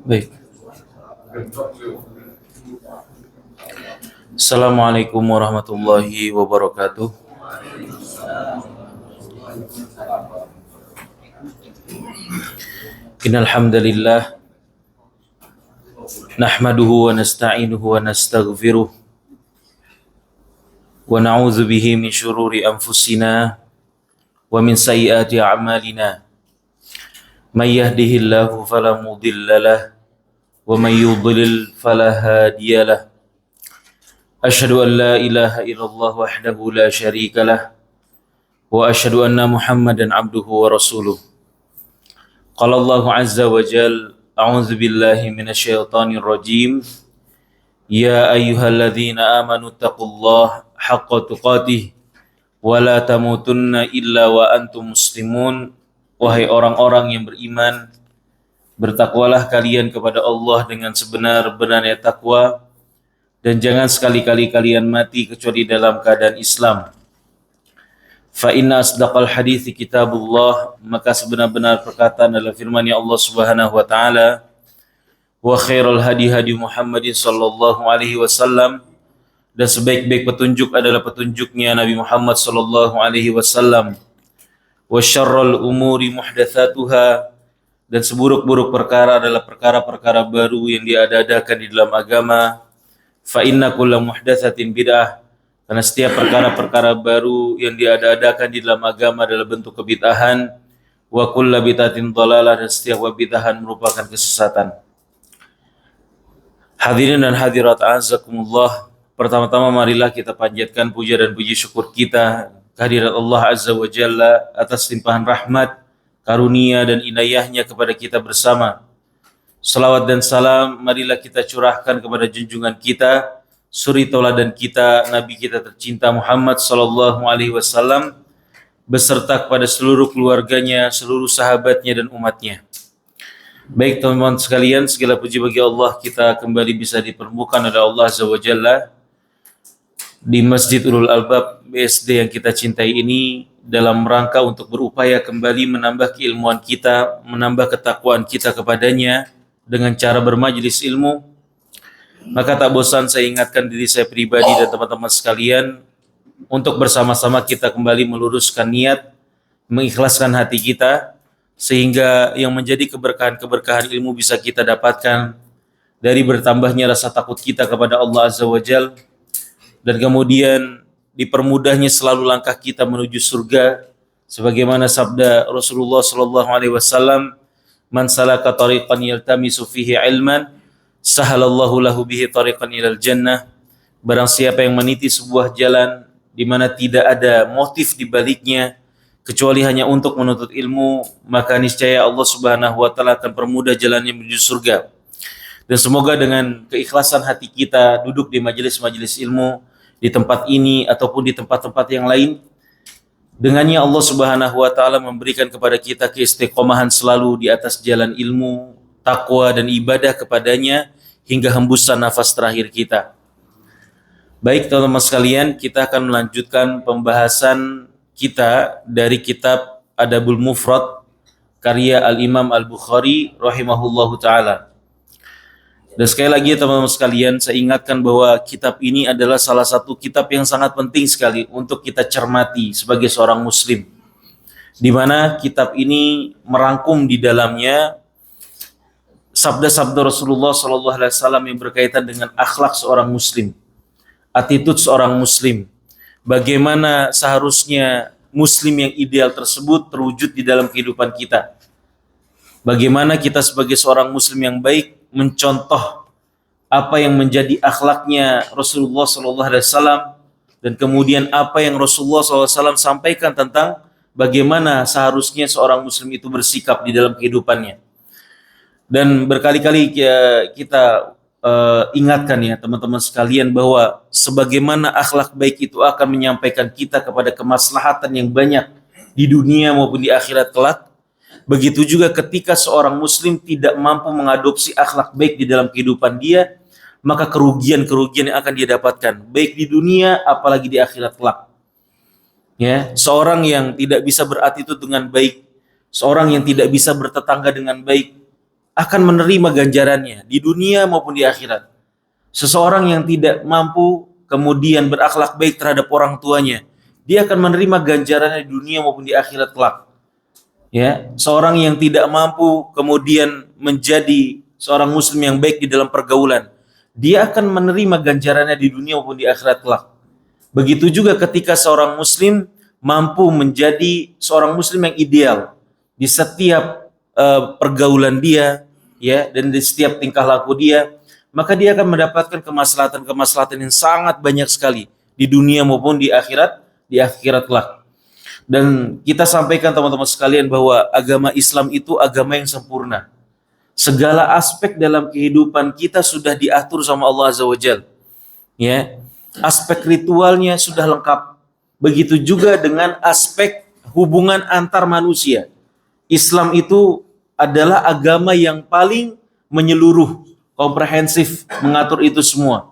Baik. Assalamualaikum warahmatullahi wabarakatuh. Innal hamdalillah nahmaduhu wa nasta'inuhu wa nastaghfiruh wa na'udzu bihi min syururi anfusina wa min sayyiati a'malina. May yahdihillahu fala mudilla lahu wa may yudlil fala hadiya lahu. Asyhadu an la ilaha illallah wahdahu la syarika lah wa asyhadu anna Muhammadan abduhu wa rasuluh. Qala Allahu azza wa jalla, a'udzu billahi minasyaitonir rajim. Ya ayyuhalladzina amanu taqullaha haqqa tuqatih wa la tamutunna illa wa antum muslimun. Wahai orang-orang yang beriman, bertakwalah kalian kepada Allah dengan sebenar-benarnya takwa, dan jangan sekali-kali kalian mati kecuali dalam keadaan Islam. Fa inna asdaqal hadithi kitabullah, maka sebenar-benar perkataan adalah firman-Nya Allah Subhanahu wa taala. Wa khairul hadi hadi Muhammadin sallallahu alaihi wasallam, dan sebaik-baik petunjuk adalah petunjuknya Nabi Muhammad sallallahu alaihi wasallam. Wa syarrul umuri muhdatsatuha, dan seburuk-buruk perkara adalah perkara-perkara baru yang diada-adakan di dalam agama. Fa inna kulla muhdatsatin bid'ah, karena setiap perkara-perkara baru yang diada-adakan di dalam agama adalah bentuk kebid'ahan. Wa kulla bid'atin dhalalah, dan setiap bid'ahan merupakan kesesatan. Hadirin dan hadirat azakumullah, pertama-tama marilah kita panjatkan puja dan puji syukur kita kehadirat Allah Azza wa Jalla atas limpahan rahmat, karunia dan inayahnya kepada kita bersama. Salawat dan salam marilah kita curahkan kepada junjungan kita, suri tauladan kita, Nabi kita tercinta Muhammad sallallahu alaihi wasallam, beserta kepada seluruh keluarganya, seluruh sahabatnya dan umatnya. Baik teman-teman sekalian, segala puji bagi Allah, kita kembali bisa dipertemukan oleh Allah Azza wa Jalla di Masjid Ulul Albab BSD yang kita cintai ini, dalam rangka untuk berupaya kembali menambah keilmuan kita, menambah ketakwaan kita kepadanya dengan cara bermajlis ilmu. Maka tak bosan saya ingatkan diri saya pribadi dan teman-teman sekalian untuk bersama-sama kita kembali meluruskan niat, mengikhlaskan hati kita, sehingga yang menjadi keberkahan-keberkahan ilmu bisa kita dapatkan dari bertambahnya rasa takut kita kepada Allah Azza wa Jalla, dan kemudian dipermudahnya selalu langkah kita menuju surga, sebagaimana sabda Rasulullah sallallahu alaihi wasallam, man salaka tariqan yaltamisu fihi ilman sahalallahu lahu bihi tariqan ilal jannah. Barang siapa yang meniti sebuah jalan di mana tidak ada motif di baliknya kecuali hanya untuk menuntut ilmu, maka niscaya Allah Subhanahu wa taala akan permudah jalannya menuju surga. Dan semoga dengan keikhlasan hati kita duduk di majelis-majelis ilmu di tempat ini ataupun di tempat-tempat yang lain, dengannya Allah Subhanahu wa taala memberikan kepada kita keistiqomahan selalu di atas jalan ilmu, takwa dan ibadah kepadanya hingga hembusan nafas terakhir kita. Baik teman-teman sekalian, kita akan melanjutkan pembahasan kita dari kitab Adabul Mufrad karya Al-Imam Al-Bukhari rahimahullahu taala. Dan sekali lagi teman-teman sekalian, saya ingatkan bahwa kitab ini adalah salah satu kitab yang sangat penting sekali untuk kita cermati sebagai seorang muslim, di mana kitab ini merangkum di dalamnya sabda-sabda Rasulullah SAW yang berkaitan dengan akhlak seorang muslim, attitude seorang muslim, bagaimana seharusnya muslim yang ideal tersebut terwujud di dalam kehidupan kita. Bagaimana kita sebagai seorang muslim yang baik mencontoh apa yang menjadi akhlaknya Rasulullah SAW, dan kemudian apa yang Rasulullah SAW sampaikan tentang bagaimana seharusnya seorang muslim itu bersikap di dalam kehidupannya. Dan berkali-kali kita ingatkan ya teman-teman sekalian bahwa sebagaimana akhlak baik itu akan menyampaikan kita kepada kemaslahatan yang banyak di dunia maupun di akhirat kelak, begitu juga ketika seorang muslim tidak mampu mengadopsi akhlak baik di dalam kehidupan dia, maka kerugian-kerugian yang akan dia dapatkan baik di dunia apalagi di akhirat kelak. Ya, seorang yang tidak bisa berattitude dengan baik, seorang yang tidak bisa bertetangga dengan baik akan menerima ganjarannya di dunia maupun di akhirat. Seseorang yang tidak mampu kemudian berakhlak baik terhadap orang tuanya, dia akan menerima ganjarannya di dunia maupun di akhirat kelak. Ya, seorang yang tidak mampu kemudian menjadi seorang muslim yang baik di dalam pergaulan, dia akan menerima ganjarannya di dunia maupun di akhirat kelak. Begitu juga ketika seorang muslim mampu menjadi seorang muslim yang ideal di setiap pergaulan dia, ya, dan di setiap tingkah laku dia, maka dia akan mendapatkan kemaslahatan yang sangat banyak sekali di dunia maupun di akhirat kelak. Dan kita sampaikan teman-teman sekalian bahwa agama Islam itu agama yang sempurna. Segala aspek dalam kehidupan kita sudah diatur sama Allah Azza wa Jalla. Ya. Aspek ritualnya sudah lengkap. Begitu juga dengan aspek hubungan antar manusia. Islam itu adalah agama yang paling menyeluruh, komprehensif, mengatur itu semua.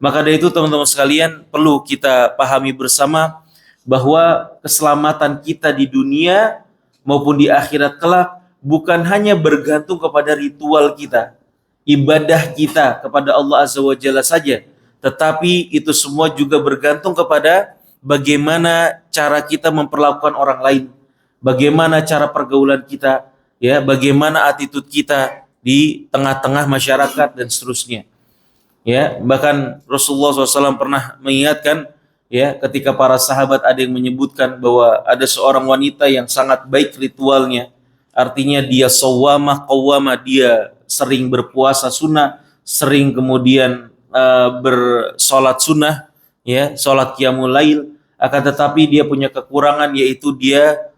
Maka dari itu teman-teman sekalian perlu kita pahami bersama bahwa keselamatan kita di dunia maupun di akhirat kelak bukan hanya bergantung kepada ritual kita, ibadah kita kepada Allah Azza wa Jalla saja, tetapi itu semua juga bergantung kepada bagaimana cara kita memperlakukan orang lain, bagaimana cara pergaulan kita, ya, bagaimana attitude kita di tengah-tengah masyarakat dan seterusnya. Ya, bahkan Rasulullah SAW pernah mengingatkan, ya, ketika para sahabat ada yang menyebutkan bahwa ada seorang wanita yang sangat baik ritualnya, artinya dia shawwamah qawwamah, dia sering berpuasa sunnah, sering kemudian bersolat sunnah, ya, solat qiyamul lail, akan tetapi dia punya kekurangan, yaitu dia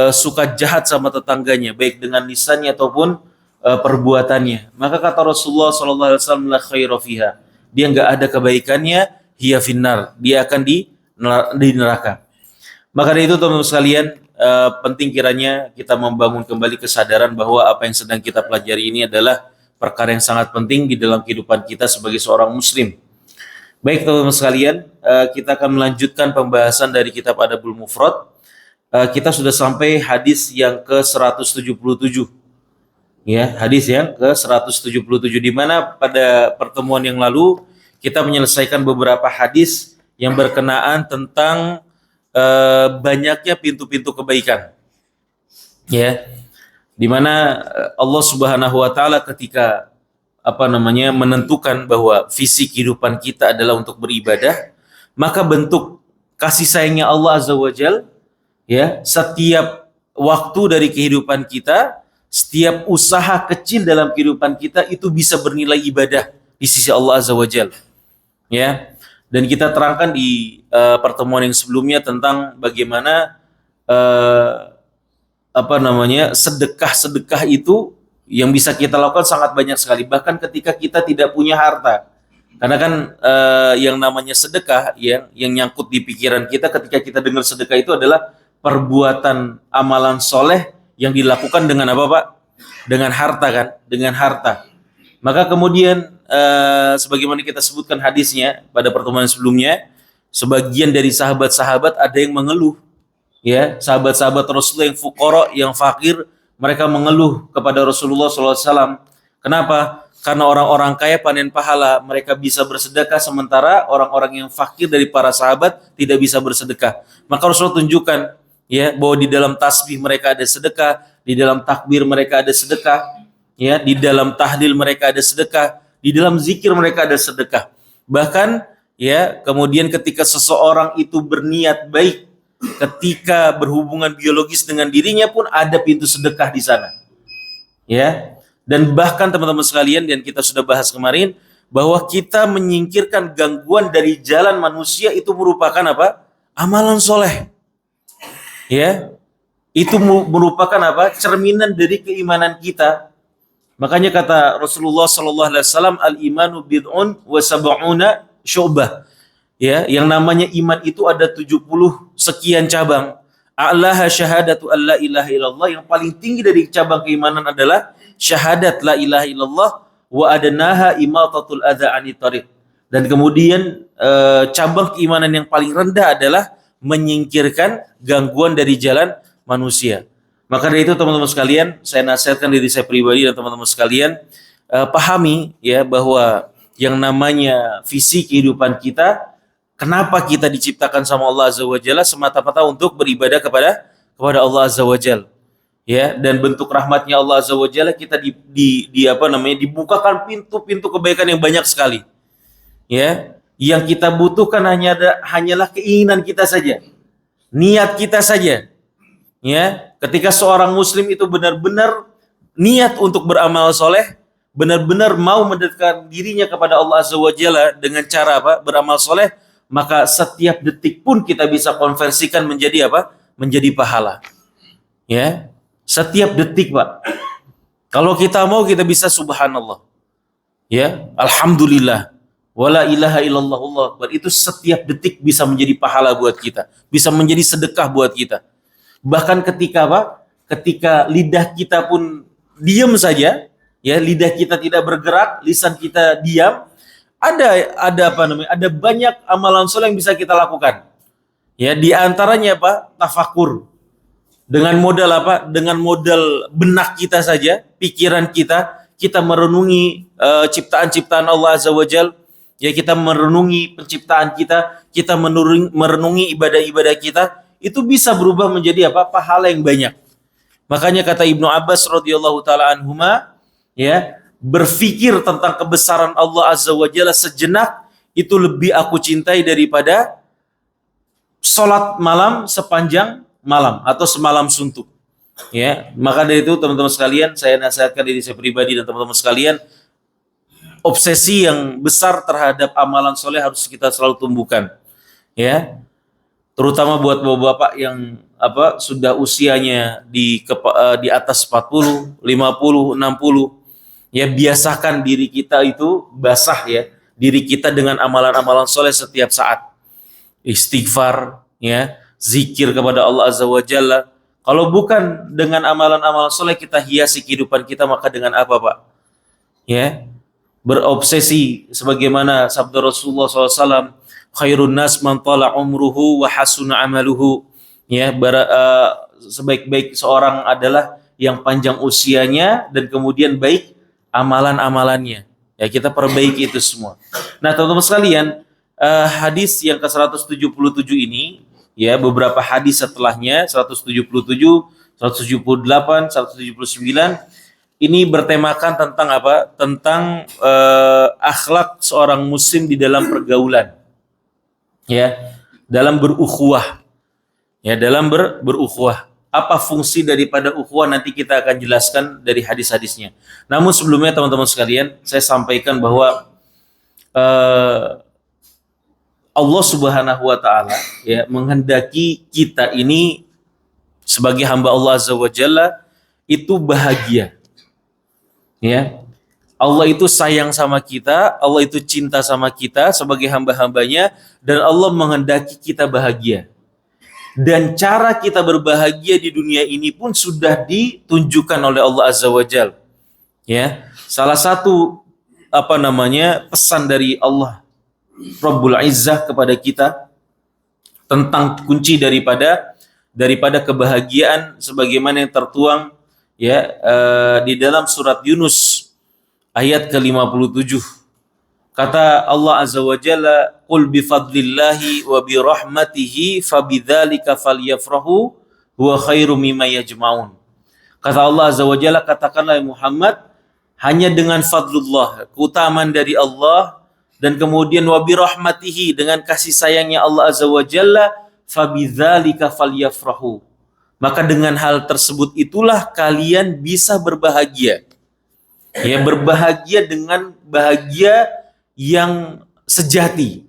suka jahat sama tetangganya, baik dengan lisannya ataupun perbuatannya. Maka kata Rasulullah SAW, la khaira fiha, dia nggak ada kebaikannya, hiya finnar, dia akan di neraka. Maka dari itu teman-teman sekalian, penting kiranya kita membangun kembali kesadaran bahwa apa yang sedang kita pelajari ini adalah perkara yang sangat penting di dalam kehidupan kita sebagai seorang muslim. Baik teman-teman sekalian, kita akan melanjutkan pembahasan dari kitab Adabul Mufrad. Kita sudah sampai hadis yang ke-177. Ya, hadis yang ke-177, di mana pada pertemuan yang lalu kita menyelesaikan beberapa hadis yang berkenaan tentang banyaknya pintu-pintu kebaikan. Ya. Di mana Allah Subhanahu wa taala ketika menentukan bahwa visi kehidupan kita adalah untuk beribadah, maka bentuk kasih sayangnya Allah Azza wa Jalla, ya, setiap waktu dari kehidupan kita, setiap usaha kecil dalam kehidupan kita itu bisa bernilai ibadah di sisi Allah Azza wa Jalla. Ya. Dan kita terangkan di pertemuan yang sebelumnya tentang bagaimana sedekah itu yang bisa kita lakukan sangat banyak sekali, bahkan ketika kita tidak punya harta. Karena kan yang namanya sedekah, yang nyangkut di pikiran kita ketika kita dengar sedekah itu adalah perbuatan amalan soleh yang dilakukan dengan apa, Pak? Dengan harta, kan? Dengan harta. Maka kemudian sebagaimana kita sebutkan hadisnya pada pertemuan sebelumnya, sebagian dari sahabat-sahabat ada yang mengeluh. Ya, sahabat-sahabat Rasulullah yang fuqara, yang fakir, mereka mengeluh kepada Rasulullah SAW. Kenapa? Karena orang-orang kaya panen pahala, mereka bisa bersedekah, sementara orang-orang yang fakir dari para sahabat tidak bisa bersedekah. Maka Rasulullah tunjukkan, ya, bahwa di dalam tasbih mereka ada sedekah, di dalam takbir mereka ada sedekah, ya, di dalam tahlil mereka ada sedekah, di dalam zikir mereka ada sedekah. Bahkan, ya, kemudian ketika seseorang itu berniat baik ketika berhubungan biologis dengan dirinya pun ada pintu sedekah di sana. Ya. Dan bahkan teman-teman sekalian, dan kita sudah bahas kemarin, bahwa kita menyingkirkan gangguan dari jalan manusia itu merupakan apa? Amalan soleh. Ya. Itu merupakan apa? Cerminan dari keimanan kita. Makanya kata Rasulullah sallallahu alaihi wasallam, al-imanu bid'un wa sab'una syu'bah. Ya, yang namanya iman itu ada 70 sekian cabang. A'laha syahadatu alla ilaha illallah, yang paling tinggi dari cabang keimanan adalah syahadat la ilaha illallah, wa adnaha imatatul adza anit thariq. Dan kemudian cabang keimanan yang paling rendah adalah menyingkirkan gangguan dari jalan manusia. Maka dari itu teman-teman sekalian, saya nasihatkan diri saya pribadi dan teman-teman sekalian, pahami ya bahwa yang namanya visi kehidupan kita, kenapa kita diciptakan sama Allah Azza wa Jalla, semata-mata untuk beribadah kepada Allah Azza wa Jalla. Ya, dan bentuk rahmatnya Allah Azza wa Jalla, kita dibukakan pintu-pintu kebaikan yang banyak sekali. Ya, yang kita butuhkan hanyalah keinginan kita saja. Niat kita saja. Ya, ketika seorang muslim itu benar-benar niat untuk beramal soleh, benar-benar mau mendekatkan dirinya kepada Allah Azza wa Jalla dengan cara apa? Beramal soleh, maka setiap detik pun kita bisa konversikan menjadi apa? Menjadi pahala. Ya, setiap detik, Pak. Kalau kita mau, kita bisa subhanallah. Ya, alhamdulillah. Wala ilaha illallah, Allah. Itu setiap detik bisa menjadi pahala buat kita, bisa menjadi sedekah buat kita. Bahkan ketika apa? Ketika lidah kita pun diam saja, ya, lidah kita tidak bergerak, lisan kita diam, ada banyak amalan soleh yang bisa kita lakukan. Ya, di antaranya apa? Tafakur. Dengan modal apa? Dengan modal benak kita saja, pikiran kita merenungi ciptaan-ciptaan Allah Azza wa Jalla. Ya, kita merenungi penciptaan kita merenungi ibadah-ibadah kita, itu bisa berubah menjadi apa? Pahala yang banyak. Makanya kata Ibnu Abbas radhiyallahu taala anhuma, ya, berpikir tentang kebesaran Allah Azza wa Jalla sejenak itu lebih aku cintai daripada sholat malam sepanjang malam atau semalam suntuk. Ya, maka dari itu teman-teman sekalian, saya nasihatkan diri saya pribadi dan teman-teman sekalian, obsesi yang besar terhadap amalan soleh harus kita selalu tumbuhkan. Ya, terutama buat bapak-bapak yang sudah usianya di atas 40, 50, 60. Ya, biasakan diri kita itu basah, ya, diri kita dengan amalan-amalan soleh setiap saat. Istighfar, ya, zikir kepada Allah Azza wa Jalla. Kalau bukan dengan amalan-amalan soleh kita hiasi kehidupan kita, maka dengan apa, Pak? Ya, berobsesi sebagaimana sabda Rasulullah SAW, khairun nas man tala umruhu wa hasuna amaluhu. Ya, sebaik-baik seorang adalah yang panjang usianya dan kemudian baik amalan-amalannya. Ya, kita perbaiki itu semua. Nah, teman-teman sekalian, hadis yang ke-177 ini, ya, beberapa hadis setelahnya 177, 178, 179 ini bertemakan tentang apa? Tentang akhlak seorang muslim di dalam pergaulan. Ya, dalam berukhuwah. Ya, dalam berukhuwah. Apa fungsi daripada ukhuwah nanti kita akan jelaskan dari hadis-hadisnya. Namun sebelumnya teman-teman sekalian, saya sampaikan bahwa Allah Subhanahu wa taala, ya, menghendaki kita ini sebagai hamba Allah Azza wa Jalla itu bahagia. Ya. Allah itu sayang sama kita, Allah itu cinta sama kita sebagai hamba-hambanya, dan Allah menghendaki kita bahagia. Dan cara kita berbahagia di dunia ini pun sudah ditunjukkan oleh Allah Azza wa Jalla. Ya, salah satu pesan dari Allah Rabbul Izzah kepada kita tentang kunci daripada kebahagiaan sebagaimana yang tertuang, ya, di dalam surat Yunus ayat ke-57. Kata Allah Azza wa Jalla, "Qul bi fadlillahi wa bi rahmatihi fabidzalika falyafrahu huwa khairum mimma yajma'un." Kata Allah Azza wa Jalla, katakanlah Muhammad, hanya dengan fadlullah, keutamaan dari Allah, dan kemudian wa bi rahmatihi, dengan kasih sayangnya Allah Azza wa Jalla, fabidzalika falyafrahu. Maka dengan hal tersebut itulah kalian bisa berbahagia. Ya, berbahagia dengan bahagia yang sejati.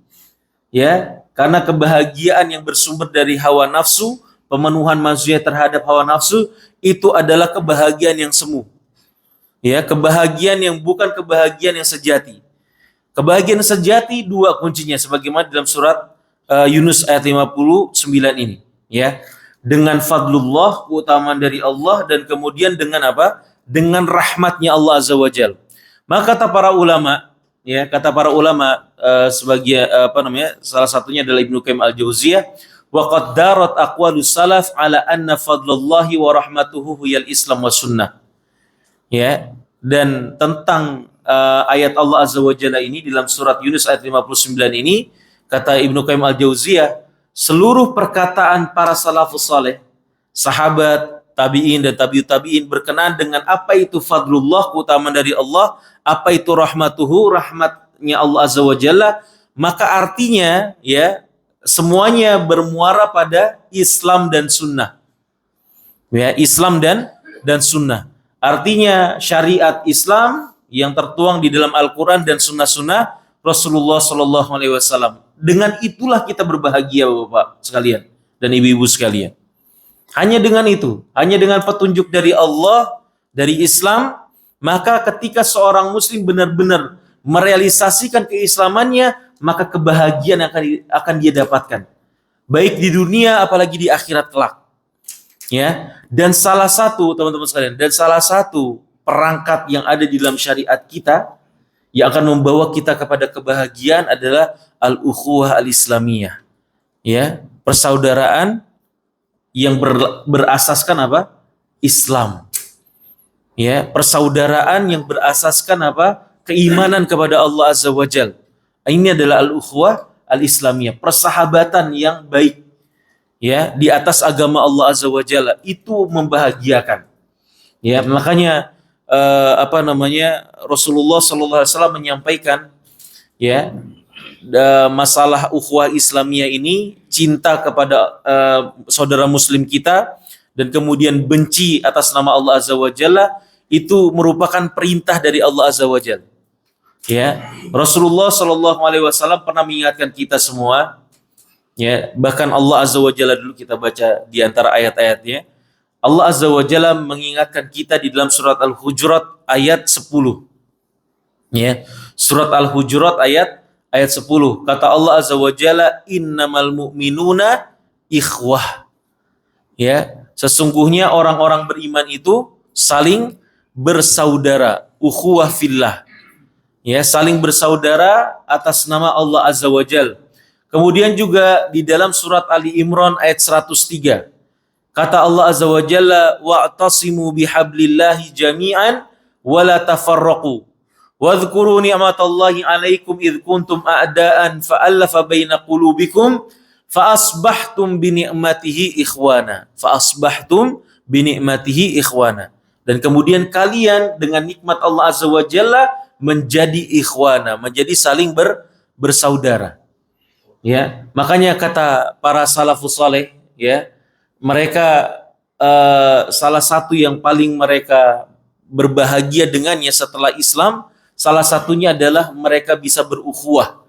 Ya, karena kebahagiaan yang bersumber dari hawa nafsu, pemenuhan manusia terhadap hawa nafsu, itu adalah kebahagiaan yang semu. Ya, kebahagiaan yang bukan kebahagiaan yang sejati. Kebahagiaan sejati dua kuncinya sebagaimana dalam surat Yunus ayat 59 ini, ya. Dengan fadlullah, keutamaan dari Allah, dan kemudian dengan apa? Dengan rahmatnya Allah Azza wa Jalla. Maka kata para ulama, ya, sebagai salah satunya adalah Ibnu Qayyim al-Jauziyah, wa qad darat aqwalus salaf ala anna fadlullahi wa rahmatuhu hiyal Islam wa sunnah. Ya, dan tentang ayat Allah Azza wa Jalla ini dalam surat Yunus ayat 59 ini, kata Ibnu Qayyim al-Jauziyah, seluruh perkataan para salafus saleh, sahabat, tabi'in dan tabi'ut tabi'in berkenaan dengan apa itu fadlullah, keutamaan dari Allah, apa itu rahmatuhu, rahmatnya Allah Azza wa Jalla, maka artinya ya semuanya bermuara pada Islam dan sunnah. Ya, Islam dan sunnah. Artinya syariat Islam yang tertuang di dalam Al-Quran dan sunnah-sunnah Rasulullah Sallallahu Alaihi Wasallam. Dengan itulah kita berbahagia, Bapak sekalian dan ibu-ibu sekalian. Hanya dengan itu, hanya dengan petunjuk dari Allah, dari Islam, maka ketika seorang Muslim benar-benar merealisasikan keislamannya, maka kebahagiaan akan dia dapatkan, baik di dunia apalagi di akhirat kelak. Ya, dan salah satu teman-teman sekalian, dan salah satu perangkat yang ada di dalam syariat kita yang akan membawa kita kepada kebahagiaan adalah al-ukhuwah al-islamiyah. Ya, persaudaraan yang berasaskan apa? Islam. Ya, persaudaraan yang berasaskan apa? Keimanan kepada Allah Azza wa Jalla. Ini adalah al-ukhuwah al-islamiyah, persahabatan yang baik. Ya, di atas agama Allah Azza wa Jalla, itu membahagiakan. Ya, makanya Rasulullah sallallahu alaihi wasallam menyampaikan, ya, masalah ukhuwah Islamiyah ini, cinta kepada saudara muslim kita dan kemudian benci atas nama Allah Azza wa Jalla, itu merupakan perintah dari Allah Azza wa Jalla. Ya, Rasulullah sallallahu alaihi wasallam pernah mengingatkan kita semua, ya, bahkan Allah Azza wa Jalla dulu kita baca di antara ayat-ayatnya. Allah Azza wa Jalla mengingatkan kita di dalam surat Al-Hujurat ayat 10. Ya, surat Al-Hujurat ayat 10. Kata Allah Azza wa Jalla, innamal mu'minuna ikhwah. Ya, sesungguhnya orang-orang beriman itu saling bersaudara, ukhuwah fillah. Ya, saling bersaudara atas nama Allah Azza wa Jalla. Kemudian juga di dalam surat Ali Imran ayat 103. Kata Allah Azza wa Jalla, wa'tasimu bihablillahi jami'an wa la tafarraqu. Wadhkuru ni'matallahi 'alaikum idh kuntum a'daan fa'alafa baina qulubikum fa'asbahtum bi ni'matihi ikhwana. Dan kemudian kalian dengan nikmat Allah Azza wa Jalla menjadi ikhwana, menjadi saling bersaudara. Ya, makanya kata para salafus saleh, ya, mereka salah satu yang paling mereka berbahagia dengannya setelah Islam, salah satunya adalah mereka bisa berukhuwah.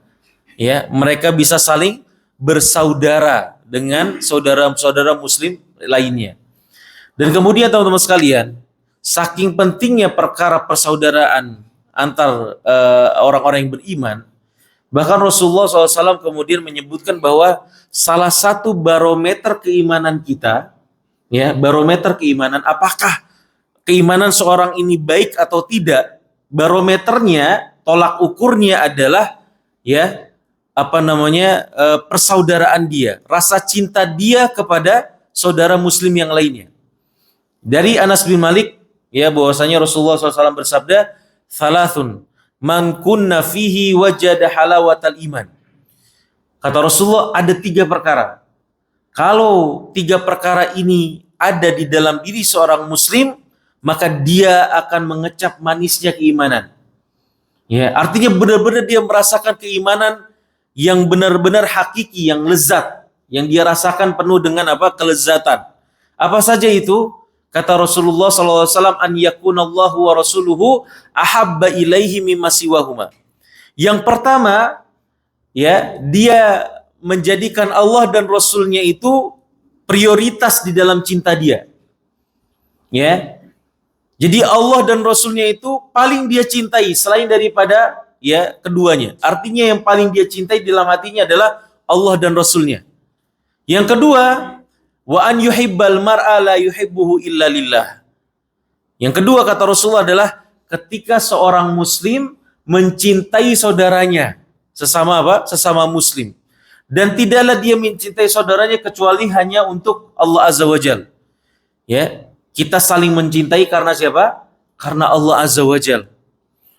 Ya, mereka bisa saling bersaudara dengan saudara-saudara muslim lainnya. Dan kemudian teman-teman sekalian, saking pentingnya perkara persaudaraan antar orang-orang yang beriman, bahkan Rasulullah SAW kemudian menyebutkan bahwa salah satu barometer keimanan kita, ya, barometer keimanan, apakah keimanan seorang ini baik atau tidak, barometernya, tolak ukurnya adalah, ya, persaudaraan dia, rasa cinta dia kepada saudara muslim yang lainnya. Dari Anas bin Malik, ya, bahwasanya Rasulullah SAW bersabda, "Thalathun man kunna fihi wajada halawatal iman." Kata Rasulullah, ada 3 perkara. Kalau 3 perkara ini ada di dalam diri seorang muslim, maka dia akan mengecap manisnya keimanan. Ya, artinya benar-benar dia merasakan keimanan yang benar-benar hakiki, yang lezat. yang dia rasakan penuh dengan apa? Kelezatan. Apa saja itu? Kata Rasulullah SAW, an yakunallahu wa rasuluhu ahabba ilaihi mimma siwahuma. Yang pertama, ya, dia menjadikan Allah dan Rasulnya itu prioritas di dalam cinta dia. Ya. Jadi Allah dan Rasulnya itu paling dia cintai selain daripada ya keduanya. Artinya yang paling dia cintai dalam hatinya adalah Allah dan Rasulnya. Yang kedua, wa an yuhibbal mar'a la yuhibbuhu illa lillah. Yang kedua kata Rasulullah adalah ketika seorang muslim mencintai saudaranya, sesama apa? Sesama muslim. Dan tidaklah dia mencintai saudaranya kecuali hanya untuk Allah Azza wa Jalla. Ya, kita saling mencintai karena siapa? Karena Allah Azza wa Jalla.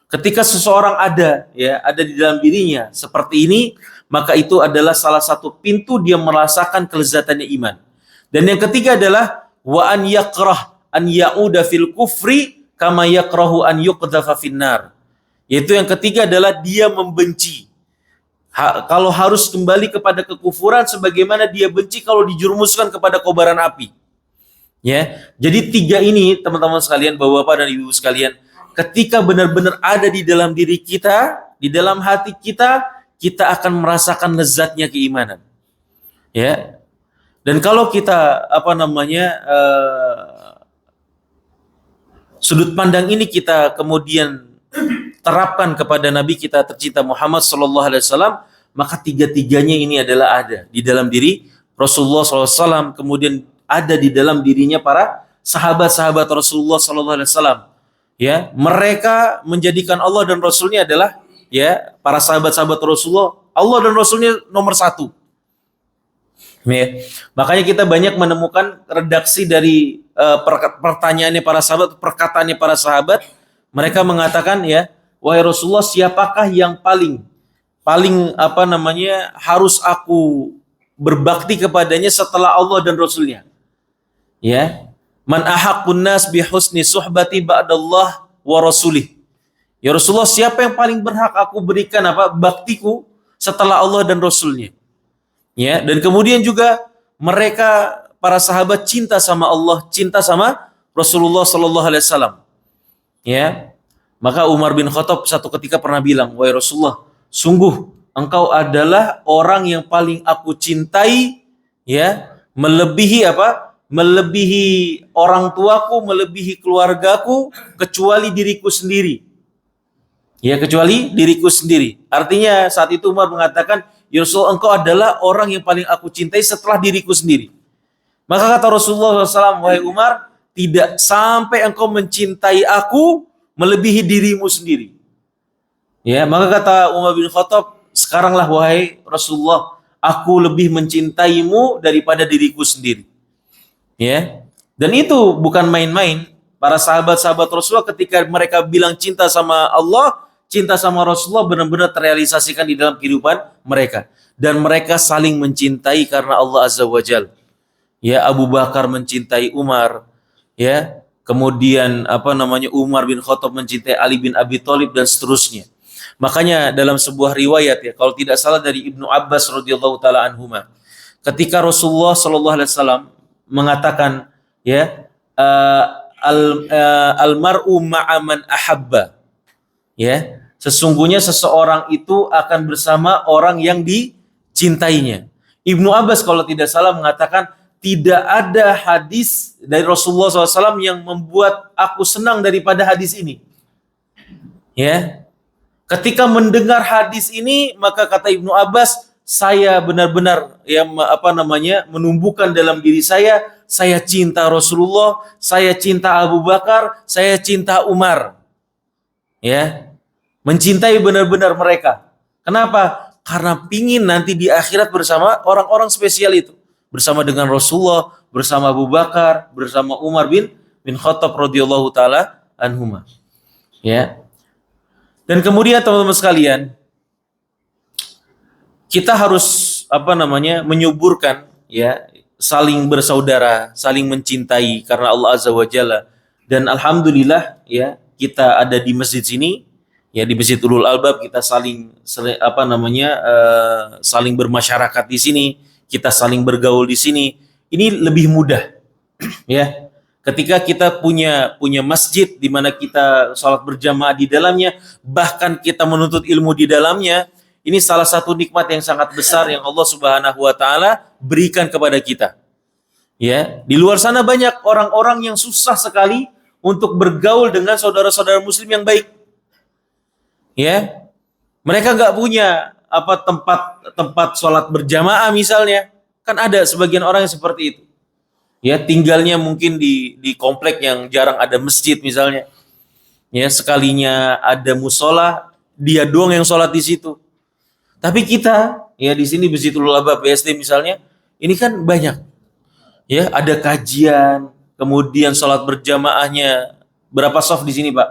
Ketika seseorang ada di dalam dirinya seperti ini, maka itu adalah salah satu pintu dia merasakan kelezatannya iman. Dan yang ketiga adalah wa an yakrah an ya'uda fil kufri kama yakrahu an yuqdhafa finnar. Yaitu yang ketiga adalah dia membenci. Kalau harus kembali kepada kekufuran sebagaimana dia benci kalau dijerumuskan kepada kobaran api. Ya, jadi tiga ini teman-teman sekalian, bapak-bapak dan ibu sekalian, ketika benar-benar ada di dalam diri kita, di dalam hati kita, kita akan merasakan lezatnya keimanan. Ya, dan kalau kita sudut pandang ini kita kemudian terapkan kepada Nabi kita tercinta Muhammad SAW, maka tiga-tiganya ini adalah ada di dalam diri Rasulullah SAW, kemudian ada di dalam dirinya para sahabat-sahabat Rasulullah SAW. Ya, mereka menjadikan Allah dan Rasulnya adalah ya para sahabat-sahabat Rasulullah, Allah dan Rasulnya nomor satu. Ya, makanya kita banyak menemukan redaksi dari pertanyaannya para sahabat, perkataannya para sahabat. Mereka mengatakan ya, wahai Rasulullah, siapakah yang paling harus aku berbakti kepadanya setelah Allah dan Rasulnya? Ya, man ahaqqun nas bi husni suhbati ba'dallah wa rasulih. Ya Rasulullah, siapa yang paling berhak aku berikan baktiku setelah Allah dan Rasulnya? Ya, dan kemudian juga mereka para sahabat cinta sama Allah, cinta sama Rasulullah sallallahu alaihi wasallam. Ya. Maka Umar bin Khattab satu ketika pernah bilang, wahai Rasulullah, sungguh engkau adalah orang yang paling aku cintai, ya, melebihi orang tuaku, melebihi keluargaku, kecuali diriku sendiri. Ya, kecuali diriku sendiri. Artinya saat itu Umar mengatakan, ya Rasulullah, engkau adalah orang yang paling aku cintai setelah diriku sendiri. Maka kata Rasulullah SAW, wahai Umar, tidak sampai engkau mencintai aku melebihi dirimu sendiri. Ya, maka kata Umar bin Khattab, sekaranglah wahai Rasulullah, aku lebih mencintaimu daripada diriku sendiri. Ya, dan itu bukan main-main. Para sahabat-sahabat Rasulullah ketika mereka bilang cinta sama Allah, cinta sama Rasulullah benar-benar terrealisasikan di dalam kehidupan mereka. Dan mereka saling mencintai karena Allah Azza wa Jalla. Ya, Abu Bakar mencintai Umar, ya. Kemudian Umar bin Khattab mencintai Ali bin Abi Thalib dan seterusnya. Makanya dalam sebuah riwayat ya, kalau tidak salah dari Ibnu Abbas radhiyallahu taala anhuma, ketika Rasulullah sallallahu alaihi wasallam mengatakan ya, almar'u ma'a man ahabba. Ya, sesungguhnya seseorang itu akan bersama orang yang dicintainya. Ibnu Abbas kalau tidak salah mengatakan, tidak ada hadis dari Rasulullah SAW yang membuat aku senang daripada hadis ini. Ya, ketika mendengar hadis ini, maka kata Ibnu Abbas, saya benar-benar menumbuhkan dalam diri saya cinta Rasulullah, saya cinta Abu Bakar, saya cinta Umar. Ya, mencintai benar-benar mereka. Kenapa? Karena pingin nanti di akhirat bersama orang-orang spesial itu. Bersama dengan Rasulullah, bersama Abu Bakar, bersama Umar bin Khattab radhiyallahu taala anhuma. Ya. Dan kemudian teman-teman sekalian, kita harus menyuburkan ya, saling bersaudara, saling mencintai karena Allah Azza wa Jalla. Dan alhamdulillah ya, kita ada di masjid sini ya, di Masjid Ulul Albab, kita saling bermasyarakat di sini. kita saling bergaul di sini, ini lebih mudah. Ya. Ketika kita punya masjid di mana kita sholat berjamaah di dalamnya, bahkan kita menuntut ilmu di dalamnya, ini salah satu nikmat yang sangat besar yang Allah Subhanahu wa taala berikan kepada kita. Ya, di luar sana banyak orang-orang yang susah sekali untuk bergaul dengan saudara-saudara muslim yang baik. Ya. Mereka nggak punya tempat sholat berjamaah misalnya. Kan ada sebagian orang yang seperti itu. Ya, tinggalnya mungkin di komplek yang jarang ada masjid misalnya. Ya, sekalinya ada musola, dia doang yang sholat di situ. Tapi kita, ya di sini Masjidul Ulama BSD misalnya, ini kan banyak. Ya, ada kajian, kemudian sholat berjamaahnya. Berapa soft di sini, Pak?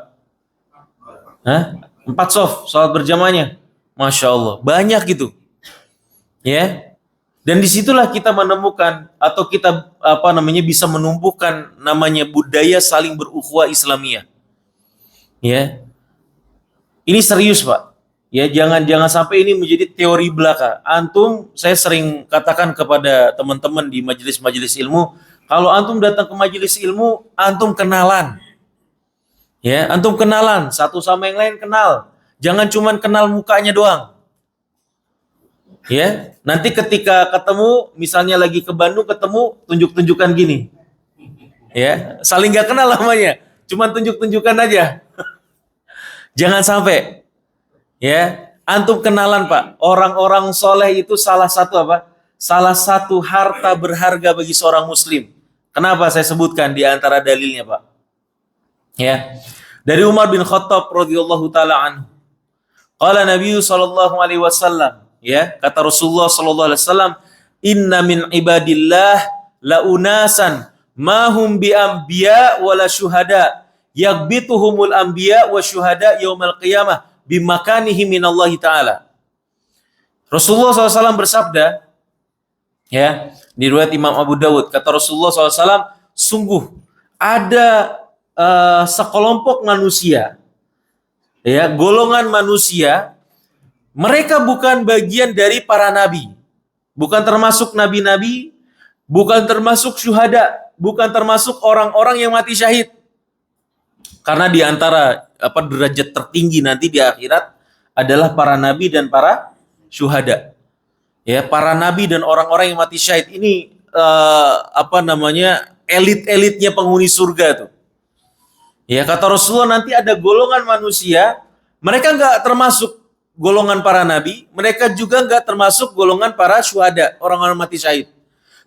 Hah? 4 soft sholat berjamaahnya. Masya Allah, banyak gitu. Ya. Dan disitulah kita menemukan atau kita bisa menumbuhkan namanya budaya saling berukhuwah Islamiyah. Ya, ini serius Pak. Ya, jangan sampai ini menjadi teori belaka. Antum, saya sering katakan kepada teman-teman di majelis-majelis ilmu, kalau antum datang ke majelis ilmu, antum kenalan. Ya, antum kenalan satu sama yang lain kenal. Jangan cuman kenal mukanya doang. Ya, nanti ketika ketemu, misalnya lagi ke Bandung ketemu, tunjuk-tunjukkan gini. Ya, saling gak kenal namanya, cuma tunjuk-tunjukkan aja. Jangan sampai. Ya, antum kenalan Pak. Orang-orang soleh itu salah satu Salah satu harta berharga bagi seorang muslim. Kenapa saya sebutkan di antara dalilnya Pak? Ya, dari Umar bin Khattab radhiyallahu taala anhu. Qala Nabi sallallahu alaihi wasallam. Ya, kata Rasulullah sallallahu alaihi wasallam, "Inna min ibadillah la unasan ma hum bi anbiya wala syuhada, yaghbituhumul anbiya wa syuhada yaumal qiyamah bi makanihi minallahi taala." Rasulullah SAW bersabda, ya, di riwayat Imam Abu Dawud, kata Rasulullah SAW, sungguh ada sekelompok manusia, ya, golongan manusia. Mereka bukan bagian dari para nabi, bukan termasuk nabi-nabi, bukan termasuk syuhada, bukan termasuk orang-orang yang mati syahid. Karena di antara derajat tertinggi nanti di akhirat adalah para nabi dan para syuhada. Ya, para nabi dan orang-orang yang mati syahid ini elit-elitnya penghuni surga tuh. Ya, kata Rasulullah nanti ada golongan manusia, mereka nggak termasuk golongan para nabi, mereka juga nggak termasuk golongan para syuhada, orang-orang mati syahid.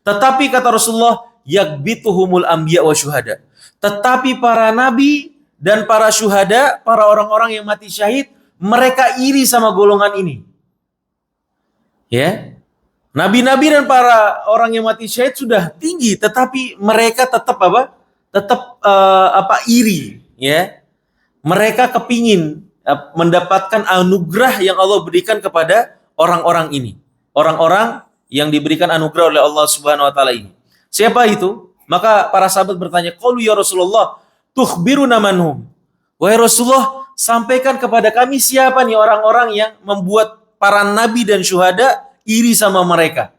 Tetapi kata Rasulullah, yaghbituhumul anbiya wa syuhada. Tetapi para nabi dan para syuhada, para orang-orang yang mati syahid, mereka iri sama golongan ini. Ya. Nabi-nabi dan para orang yang mati syahid sudah tinggi, tetapi mereka tetap iri, ya. Mereka kepingin mendapatkan anugerah yang Allah berikan kepada orang-orang ini. Orang-orang yang diberikan anugerah oleh Allah Subhanahu wa taala ini. Siapa itu? Maka para sahabat bertanya, "Qalu ya Rasulullah, tukhbiruna manhum?" Wahai Rasulullah, sampaikan kepada kami siapa nih orang-orang yang membuat para nabi dan syuhada iri sama mereka.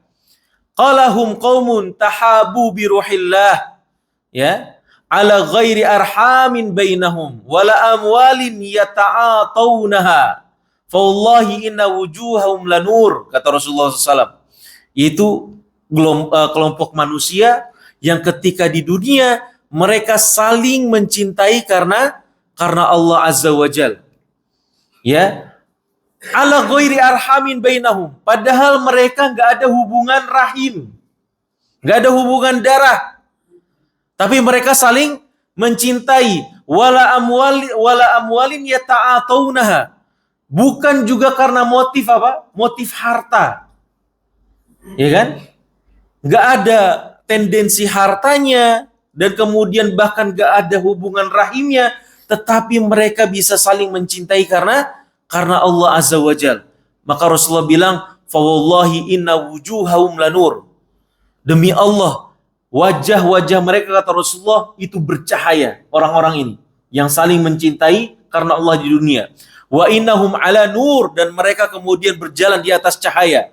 Qala hum qaumun tahabu bi ruhillah. Ya. Ala ghairi arhamin bainahum wala amwalin yata'atawnaha fa wallahi inna wujuhahum lanur, kata Rasulullah SAW. Itu kelompok manusia yang ketika di dunia mereka saling mencintai karena Allah Azza wa Jal. Ya, ala ghairi arhamin bainahum, padahal mereka nggak ada hubungan rahim, nggak ada hubungan darah. Tapi mereka saling mencintai. Wala amwalin yata'atawnaha. Bukan juga karena motif motif harta. Ya kan? Nggak ada tendensi hartanya dan kemudian bahkan nggak ada hubungan rahimnya, tetapi mereka bisa saling mencintai karena Allah Azza wa Jal. Maka Rasulullah bilang, fa wallahi inna wujuhahum lanur. Demi Allah, wajah-wajah mereka, kata Rasulullah, itu bercahaya, orang-orang ini yang saling mencintai karena Allah di dunia. Wa innahum ala nur, dan mereka kemudian berjalan di atas cahaya.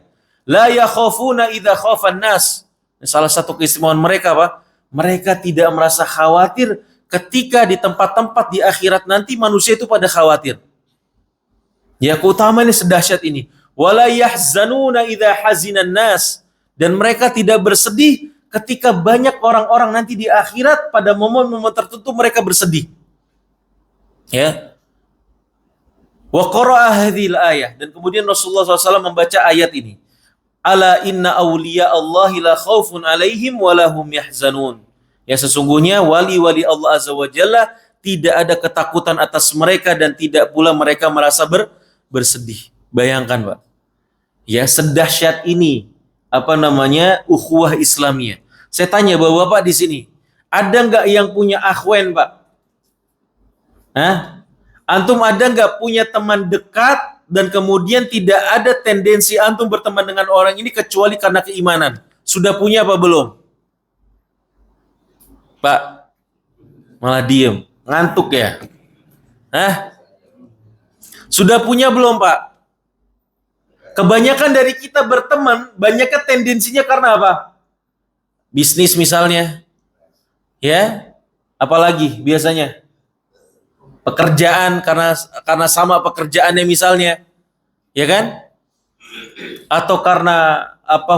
La yakhafuna idza khafan nas. Salah satu keistimewaan mereka apa? Mereka tidak merasa khawatir ketika di tempat-tempat di akhirat nanti manusia itu pada khawatir. Ya, keutamaannya sedahsyat ini. Wala yahzanuna idza hazinan nas. Dan mereka tidak bersedih ketika banyak orang-orang nanti di akhirat pada momen-momen tertentu mereka bersedih. Ya. Wa qara'a hadhil ayah, dan kemudian Rasulullah SAW membaca ayat ini. Ala inna awliya Allahi la khaufun alaihim wa lahum yahzanun. Ya, sesungguhnya wali-wali Allah Azza wa Jalla tidak ada ketakutan atas mereka dan tidak pula mereka merasa bersedih. Bayangkan, Pak. Ya, sedahsyat ini ukhuwah Islamiyah. Saya tanya Bapak di sini, ada nggak yang punya akhwen, Pak? Hah? Antum ada nggak punya teman dekat dan kemudian tidak ada tendensi antum berteman dengan orang ini kecuali karena keimanan? Sudah punya apa belum? Pak, malah diem, ngantuk ya? Hah? Sudah punya belum, Pak? Kebanyakan dari kita berteman, banyaknya tendensinya karena apa? Bisnis misalnya. Ya? Apalagi biasanya? Pekerjaan, karena sama pekerjaannya misalnya, ya kan? Atau karena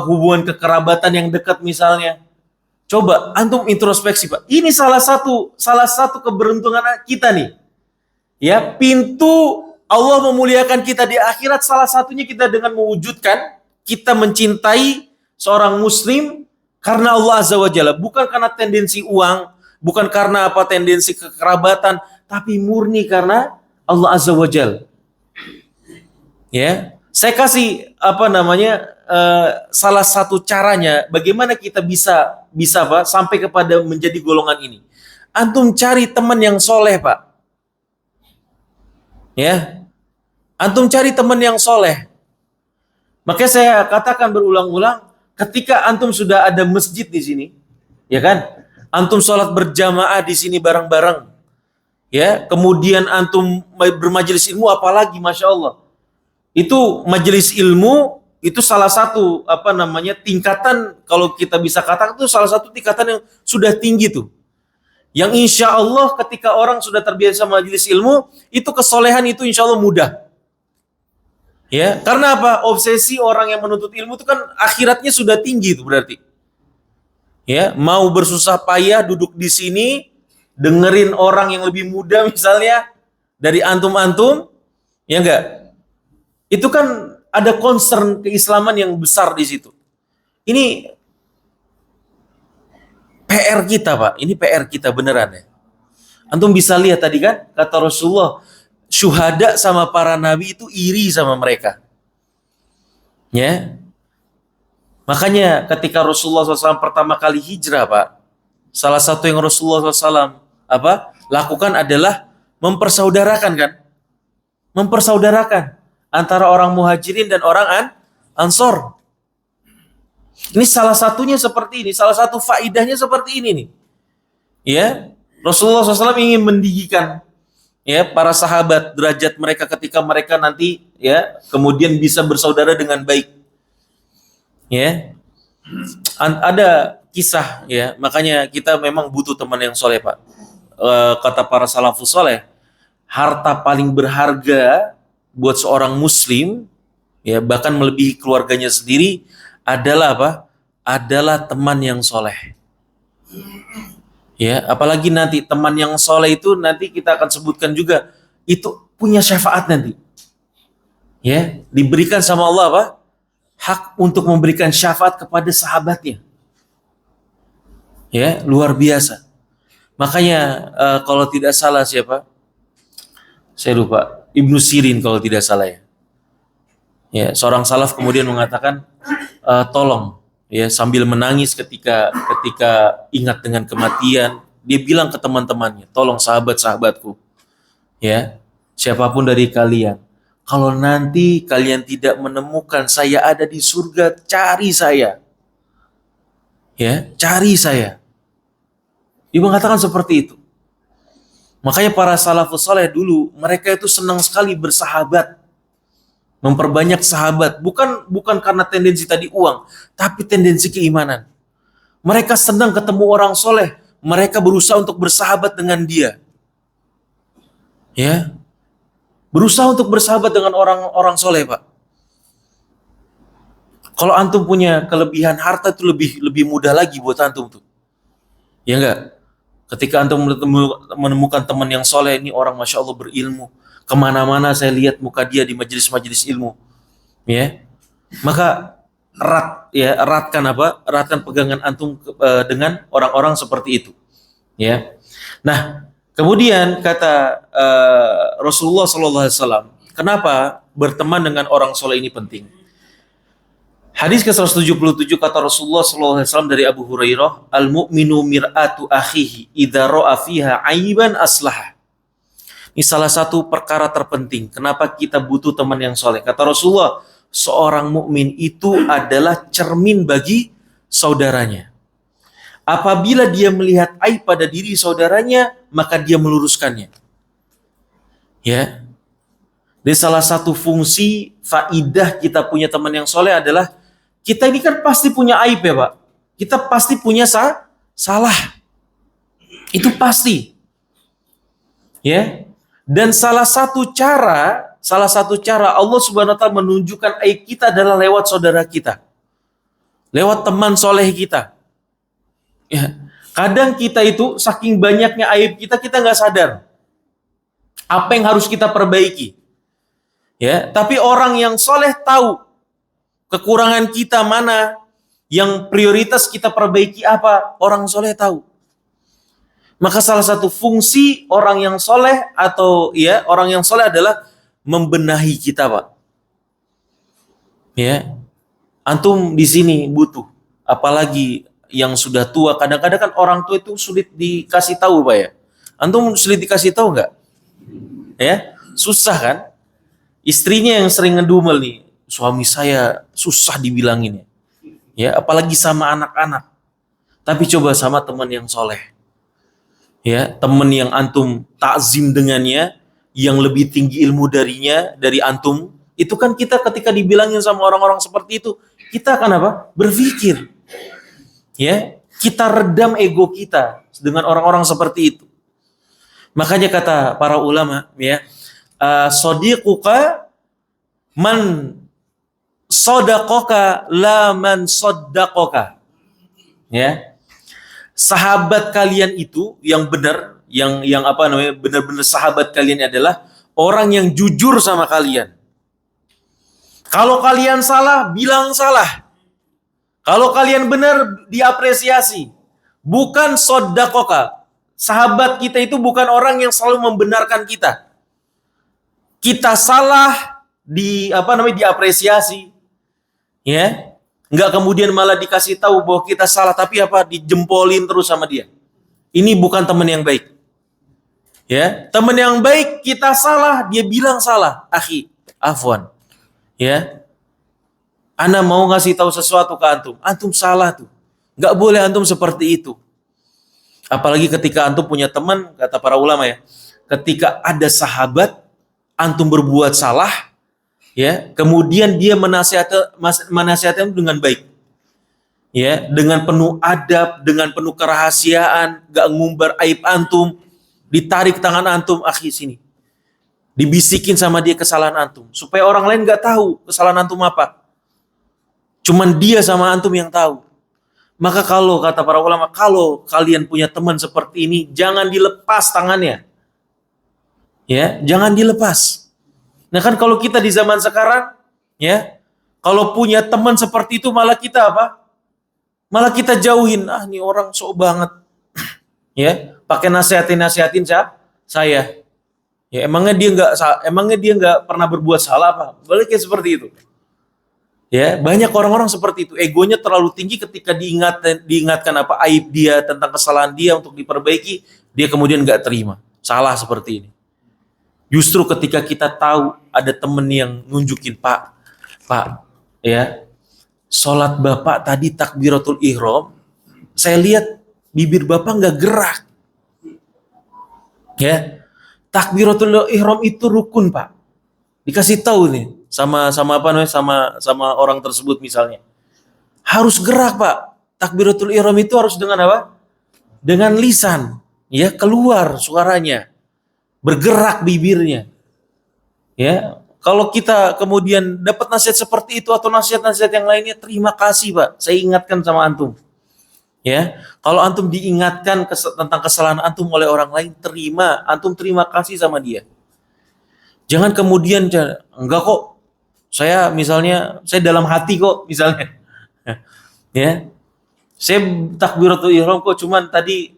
hubungan kekerabatan yang dekat misalnya. Coba antum introspeksi, Pak. Ini salah satu keberuntungan kita nih. Ya, pintu Allah memuliakan kita di akhirat salah satunya kita dengan mewujudkan kita mencintai seorang muslim karena Allah Azza wa Jalla, bukan karena tendensi uang, bukan karena tendensi kekerabatan, tapi murni karena Allah Azza wa Jalla. Ya, saya kasih salah satu caranya bagaimana kita bisa sampai kepada menjadi golongan ini. Antum cari teman yang soleh, Pak. Ya, antum cari teman yang soleh. Makanya saya katakan berulang-ulang, ketika antum sudah ada masjid di sini, ya kan? Antum sholat berjamaah di sini bareng-bareng. Ya, kemudian antum bermajelis ilmu, apalagi Masya Allah. Itu majelis ilmu itu salah satu tingkatan, kalau kita bisa katakan itu salah satu tingkatan yang sudah tinggi tuh. Yang insya Allah ketika orang sudah terbiasa majelis ilmu, itu kesolehan itu insya Allah mudah. Ya, karena apa? Obsesi orang yang menuntut ilmu itu kan akhiratnya sudah tinggi itu berarti. Ya, mau bersusah payah duduk di sini dengerin orang yang lebih muda misalnya dari antum-antum, ya enggak? Itu kan ada concern keislaman yang besar di situ. Ini PR kita, Pak. Ini PR kita beneran ya. Antum bisa lihat tadi kan kata Rasulullah, syuhada sama para nabi itu iri sama mereka. Ya. Makanya ketika Rasulullah SAW pertama kali hijrah, Pak, salah satu yang Rasulullah SAW lakukan adalah mempersaudarakan kan? Mempersaudarakan antara orang muhajirin dan orang ansor. Ini salah satunya seperti ini, salah satu faidahnya seperti ini nih. Ya, Rasulullah SAW ingin meninggikan ya para sahabat derajat mereka ketika mereka nanti ya kemudian bisa bersaudara dengan baik. Ya, ada kisah ya, makanya kita memang butuh teman yang soleh, Pak. Kata para salafus soleh, harta paling berharga buat seorang muslim ya, bahkan melebihi keluarganya sendiri adalah apa? Adalah teman yang soleh. Ya, apalagi nanti teman yang soleh itu nanti kita akan sebutkan juga itu punya syafaat nanti. Ya, diberikan sama Allah apa? Hak untuk memberikan syafaat kepada sahabatnya. Ya, luar biasa. Makanya kalau tidak salah siapa? Saya lupa. Ibnu Sirin kalau tidak salah ya. Ya, seorang salaf kemudian mengatakan tolong ya sambil menangis ketika ingat dengan kematian, dia bilang ke teman-temannya, tolong sahabat-sahabatku. Ya, siapapun dari kalian, kalau nanti kalian tidak menemukan saya ada di surga, cari saya. Ya, cari saya. Dia mengatakan seperti itu. Makanya para salafus saleh dulu, mereka itu senang sekali bersahabat. memperbanyak sahabat, bukan karena tendensi tadi uang, tapi tendensi keimanan. Mereka senang ketemu orang soleh, mereka berusaha untuk bersahabat dengan dia. Ya, berusaha untuk bersahabat dengan orang-orang soleh, Pak. Kalau antum punya kelebihan harta itu lebih mudah lagi buat antum tuh. Ya enggak? Ketika antum menemukan teman yang soleh, ini orang Masya Allah berilmu. Kemana-mana saya lihat muka dia di majelis-majelis ilmu. Ya, maka eratkan pegangan antum dengan orang-orang seperti itu. Ya. Nah, kemudian kata Rasulullah SAW, kenapa berteman dengan orang soleh ini penting? Hadis ke-177 kata Rasulullah SAW dari Abu Hurairah, al-mu'minu mir'atu akhihi idza ra'a fiha aiban aslah. Ini salah satu perkara terpenting. Kenapa kita butuh teman yang soleh? Kata Rasulullah, seorang mukmin itu adalah cermin bagi saudaranya. Apabila dia melihat aib pada diri saudaranya, maka dia meluruskannya. Ya. Dan salah satu fungsi faidah kita punya teman yang soleh adalah kita ini kan pasti punya aib ya Pak. Kita pasti punya salah. Itu pasti. Ya. Dan salah satu cara Allah Subhanahu wa taala menunjukkan aib kita adalah lewat saudara kita. Lewat teman soleh kita. Ya. Kadang kita itu saking banyaknya aib kita nggak sadar apa yang harus kita perbaiki. Ya, tapi orang yang soleh tahu kekurangan kita mana, yang prioritas kita perbaiki apa, orang soleh tahu. Maka salah satu fungsi orang yang soleh adalah membenahi kita, Pak. Ya, antum di sini butuh, apalagi yang sudah tua. Kadang-kadang kan orang tua itu sulit dikasih tahu, Pak ya. Antum sulit dikasih tahu nggak? Ya, susah kan? Istrinya yang sering ngedumel nih, suami saya susah dibilangin ya, apalagi sama anak-anak. Tapi coba sama teman yang soleh, ya, teman yang antum takzim dengannya, yang lebih tinggi ilmu dari antum, itu kan kita ketika dibilangin sama orang-orang seperti itu, kita akan apa? Berpikir, ya, kita redam ego kita dengan orang-orang seperti itu. Makanya kata para ulama, ya, sodiquka man sodaqoka la man soddaqoka. Ya, sahabat kalian itu yang benar, yang benar-benar sahabat kalian adalah orang yang jujur sama kalian. Kalau kalian salah, bilang salah. Kalau kalian benar, diapresiasi. Bukan soddaqoka. Sahabat kita itu bukan orang yang selalu membenarkan kita. Kita salah diapresiasi, ya, nggak kemudian malah dikasih tahu bahwa kita salah, tapi dijempolin terus sama dia. Ini bukan teman yang baik. Ya, teman yang baik, kita salah, dia bilang salah, akhi, afwan, ya, ana mau ngasih tahu sesuatu ke antum salah tuh, nggak boleh antum seperti itu. Apalagi ketika antum punya teman, kata para ulama ya, ketika ada sahabat antum berbuat salah, ya, kemudian dia menasihati dengan baik, ya, dengan penuh adab, dengan penuh kerahasiaan, gak ngumbar aib antum, ditarik tangan antum, akhi sini, dibisikin sama dia kesalahan antum, supaya orang lain gak tahu kesalahan antum apa, cuman dia sama antum yang tahu. Maka kalau kata para ulama, kalau kalian punya teman seperti ini, jangan dilepas tangannya. Ya, jangan dilepas. Nah kan kalau kita di zaman sekarang, ya, kalau punya teman seperti itu malah kita apa? Malah kita jauhin. Ah, ini orang sok banget. Ya, pakai nasihatin saya. Ya, emangnya dia nggak pernah berbuat salah apa? Baliknya seperti itu. Ya, banyak orang-orang seperti itu. Egonya terlalu tinggi ketika diingatkan apa aib dia, tentang kesalahan dia untuk diperbaiki, dia kemudian nggak terima. Salah seperti ini. Justru ketika kita tahu ada temen yang nunjukin, Pak, ya, sholat Bapak tadi takbiratul ihram, saya lihat bibir Bapak nggak gerak. Ya, takbiratul ihram itu rukun, Pak. Dikasih tahu nih, sama apa namanya, sama orang tersebut misalnya. Harus gerak, Pak. Takbiratul ihram itu harus dengan apa? Dengan lisan, ya, keluar suaranya, bergerak bibirnya. Ya, kalau kita kemudian dapat nasihat seperti itu atau nasihat-nasihat yang lainnya, terima kasih, Pak. Saya ingatkan sama antum. Ya, kalau antum diingatkan tentang kesalahan antum oleh orang lain, antum terima kasih sama dia. Jangan kemudian enggak kok, saya dalam hati kok misalnya. Ya, saya takbiratul ihram kok, cuman tadi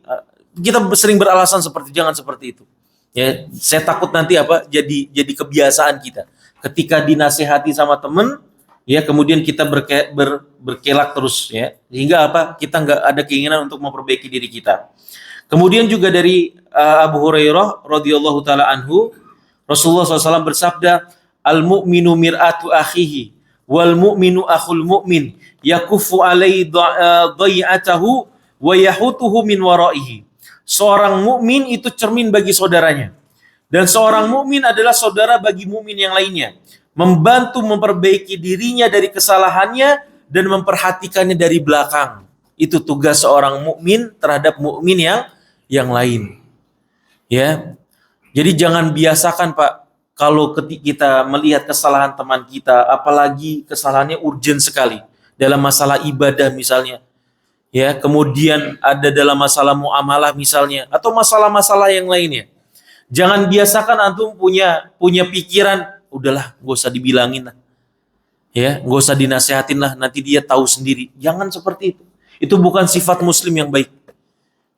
kita sering beralasan jangan seperti itu. Ya, saya takut nanti jadi kebiasaan kita. Ketika dinasehati sama teman, ya kemudian kita berkelak terus, ya, sehingga kita nggak ada keinginan untuk memperbaiki diri kita. Kemudian juga dari Abu Hurairah radhiyallahu taala anhu, Rasulullah SAW bersabda, al-mu'minu mir'atu akhihi wal mu'minu akhul mu'min yakufu alaihi dhai'atahu wa yahutuhu min waraihi. Seorang mukmin itu cermin bagi saudaranya, dan seorang mukmin adalah saudara bagi mukmin yang lainnya, membantu memperbaiki dirinya dari kesalahannya dan memperhatikannya dari belakang. Itu tugas seorang mukmin terhadap mukmin yang lain. Ya. Jadi jangan biasakan, Pak, kalau kita melihat kesalahan teman kita, apalagi kesalahannya urgent sekali dalam masalah ibadah misalnya, ya, kemudian ada dalam masalah muamalah misalnya, atau masalah-masalah yang lainnya. Jangan biasakan antum punya pikiran, udahlah, gak usah dibilangin lah, ya, gak usah dinasehatin lah, nanti dia tahu sendiri. Jangan seperti itu. Itu bukan sifat muslim yang baik,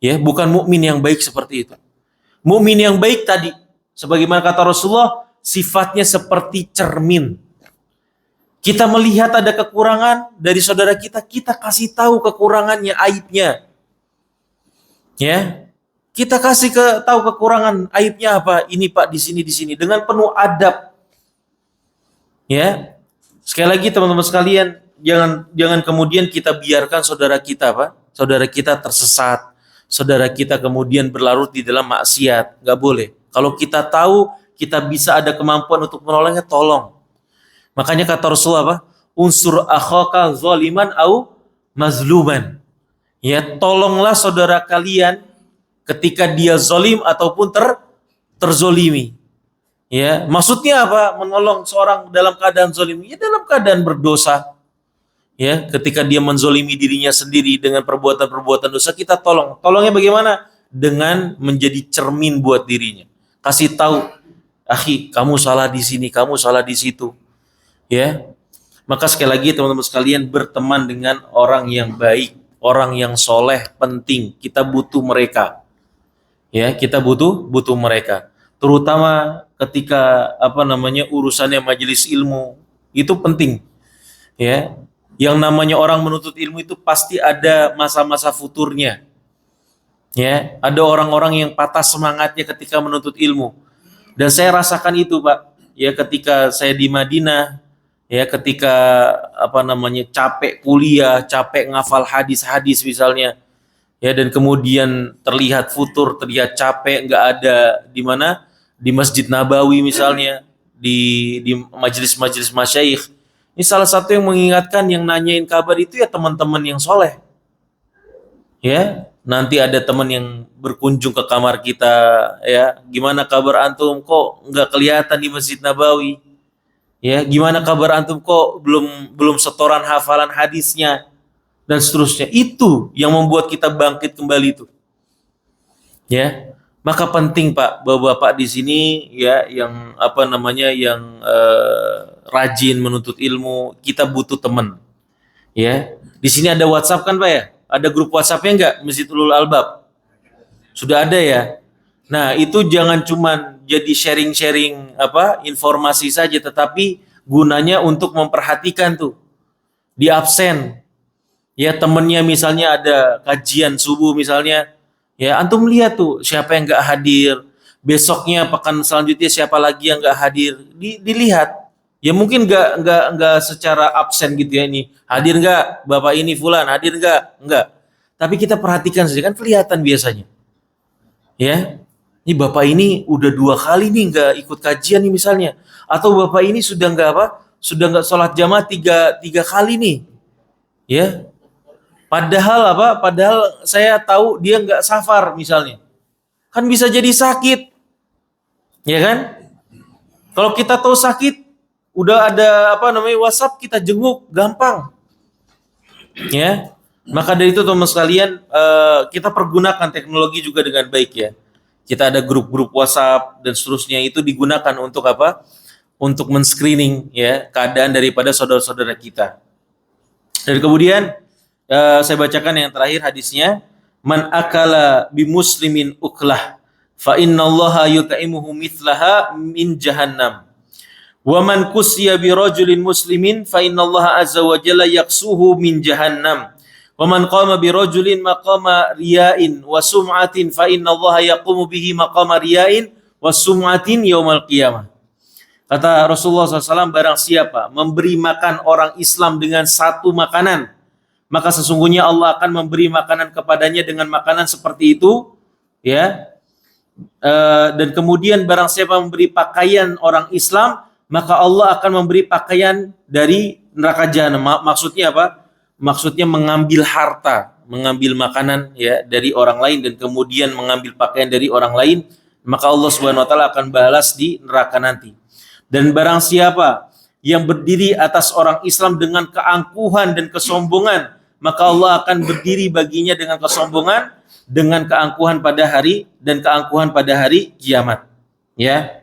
ya, bukan mukmin yang baik seperti itu. Mukmin yang baik tadi, sebagaimana kata Rasulullah, sifatnya seperti cermin. Kita melihat ada kekurangan dari saudara kita, kita kasih tahu kekurangannya, aibnya. Ya. Kita kasih tahu kekurangan, aibnya apa? Ini, Pak, di sini dengan penuh adab. Ya. Sekali lagi teman-teman sekalian, jangan kemudian kita biarkan saudara kita tersesat. Saudara kita kemudian berlarut di dalam maksiat. Nggak boleh. Kalau kita tahu kita bisa ada kemampuan untuk menolongnya, tolong. Makanya kata Rasulullah unsur akhaka zaliman au mazluman. Ya, tolonglah saudara kalian ketika dia zalim ataupun terzolimi. Ya, maksudnya apa? Menolong seorang dalam keadaan zalim, ya dalam keadaan berdosa. Ya, ketika dia menzolimi dirinya sendiri dengan perbuatan-perbuatan dosa, kita tolong. Tolongnya bagaimana? Dengan menjadi cermin buat dirinya. Kasih tahu, akhi, kamu salah di sini, kamu salah di situ. Ya, maka sekali lagi teman-teman sekalian, berteman dengan orang yang baik, orang yang soleh penting. Kita butuh mereka. Ya, kita butuh mereka. Terutama ketika urusannya majelis ilmu, itu penting. Ya, yang namanya orang menuntut ilmu itu pasti ada masa-masa futurnya. Ya, ada orang-orang yang patah semangatnya ketika menuntut ilmu. Dan saya rasakan itu, Pak. Ya, ketika saya di Madinah, ya, ketika capek kuliah, capek ngafal hadis-hadis misalnya, ya, dan kemudian terlihat futur, terlihat capek, nggak ada di Masjid Nabawi misalnya, di majelis-majelis masyayikh. Ini salah satu yang mengingatkan, yang nanyain kabar itu ya teman-teman yang soleh. Ya, nanti ada teman yang berkunjung ke kamar kita, ya, gimana kabar antum, kok nggak kelihatan di Masjid Nabawi? Ya, gimana kabar antum, kok belum setoran hafalan hadisnya, dan seterusnya. Itu yang membuat kita bangkit kembali itu. Ya, maka penting, Pak, Bapak-bapak di sini, ya, yang rajin menuntut ilmu, kita butuh teman. Ya, di sini ada WhatsApp kan, Pak, ya? Ada grup WhatsApp-nya enggak? Masjid Ulul Albab. Sudah ada, ya? Nah, itu jangan cuma jadi sharing-sharing informasi saja, tetapi gunanya untuk memperhatikan tuh. Di absen. Ya, temennya misalnya ada kajian subuh misalnya, ya, antum lihat tuh siapa yang enggak hadir. Besoknya, pekan selanjutnya siapa lagi yang enggak hadir. Dilihat. Ya mungkin enggak secara absen gitu ya, ini. Hadir enggak? Bapak ini fulan, hadir enggak? Enggak. Tapi kita perhatikan saja, kan kelihatan biasanya. Ya. Ini bapak ini udah 2 kali nih nggak ikut kajian nih misalnya, atau bapak ini sudah nggak apa, sudah nggak sholat jamaah tiga kali nih, ya. Padahal apa? Padahal saya tahu dia nggak safar misalnya, kan bisa jadi sakit, ya kan? Kalau kita tahu sakit, udah ada apa namanya WhatsApp, kita jenguk gampang, ya. Maka dari itu teman sekalian, kita pergunakan teknologi juga dengan baik ya. Kita ada grup-grup WhatsApp dan seterusnya, itu digunakan untuk apa? Untuk men-screening ya keadaan daripada saudara-saudara kita. Dan kemudian saya bacakan yang terakhir hadisnya, man akala bi muslimin uklah fa innallaha yut'imuhu mithlaha min jahannam. Wa man kusiya bi rajulin muslimin fa innallaha azza wa jalla yaksuhu min jahannam. Wa man qama bi rajulin maqama riya'in wa sum'atin fa innallaha yaqumu bihi maqama riya'in wa sum'atin yaumal qiyamah. Kata Rasulullah SAW, barang siapa memberi makan orang Islam dengan satu makanan, maka sesungguhnya Allah akan memberi makanan kepadanya dengan makanan seperti itu, ya. Dan kemudian barang siapa memberi pakaian orang Islam, maka Allah akan memberi pakaian dari neraka jahanam. Maksudnya apa? Maksudnya mengambil harta, mengambil makanan ya dari orang lain dan kemudian mengambil pakaian dari orang lain, maka Allah Subhanahu wa taala akan balas di neraka nanti. Dan barang siapa yang berdiri atas orang Islam dengan keangkuhan dan kesombongan, maka Allah akan berdiri baginya dengan kesombongan, dengan keangkuhan pada hari dan keangkuhan pada hari kiamat. Ya.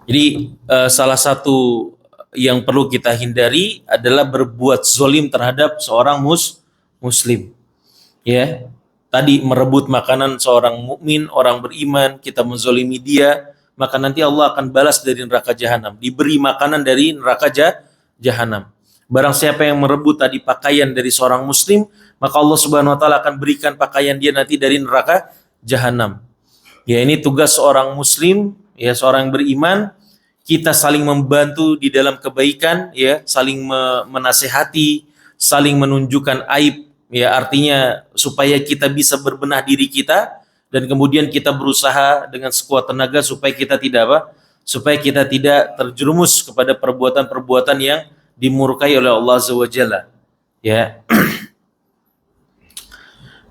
Jadi salah satu yang perlu kita hindari adalah berbuat zolim terhadap seorang muslim. Ya. Tadi merebut makanan seorang mukmin, orang beriman, kita menzolimi dia, maka nanti Allah akan balas dari neraka jahanam, diberi makanan dari neraka jahanam. Barang siapa yang merebut tadi pakaian dari seorang muslim, maka Allah Subhanahu wa taala akan berikan pakaian dia nanti dari neraka jahanam. Ya, ini tugas seorang muslim, ya seorang yang beriman, kita saling membantu di dalam kebaikan, ya, saling menasehati, saling menunjukkan aib, ya artinya supaya kita bisa berbenah diri kita dan kemudian kita berusaha dengan sekuat tenaga supaya kita tidak apa? Supaya kita tidak terjerumus kepada perbuatan-perbuatan yang dimurkai oleh Allah Azza wa Jalla. Ya.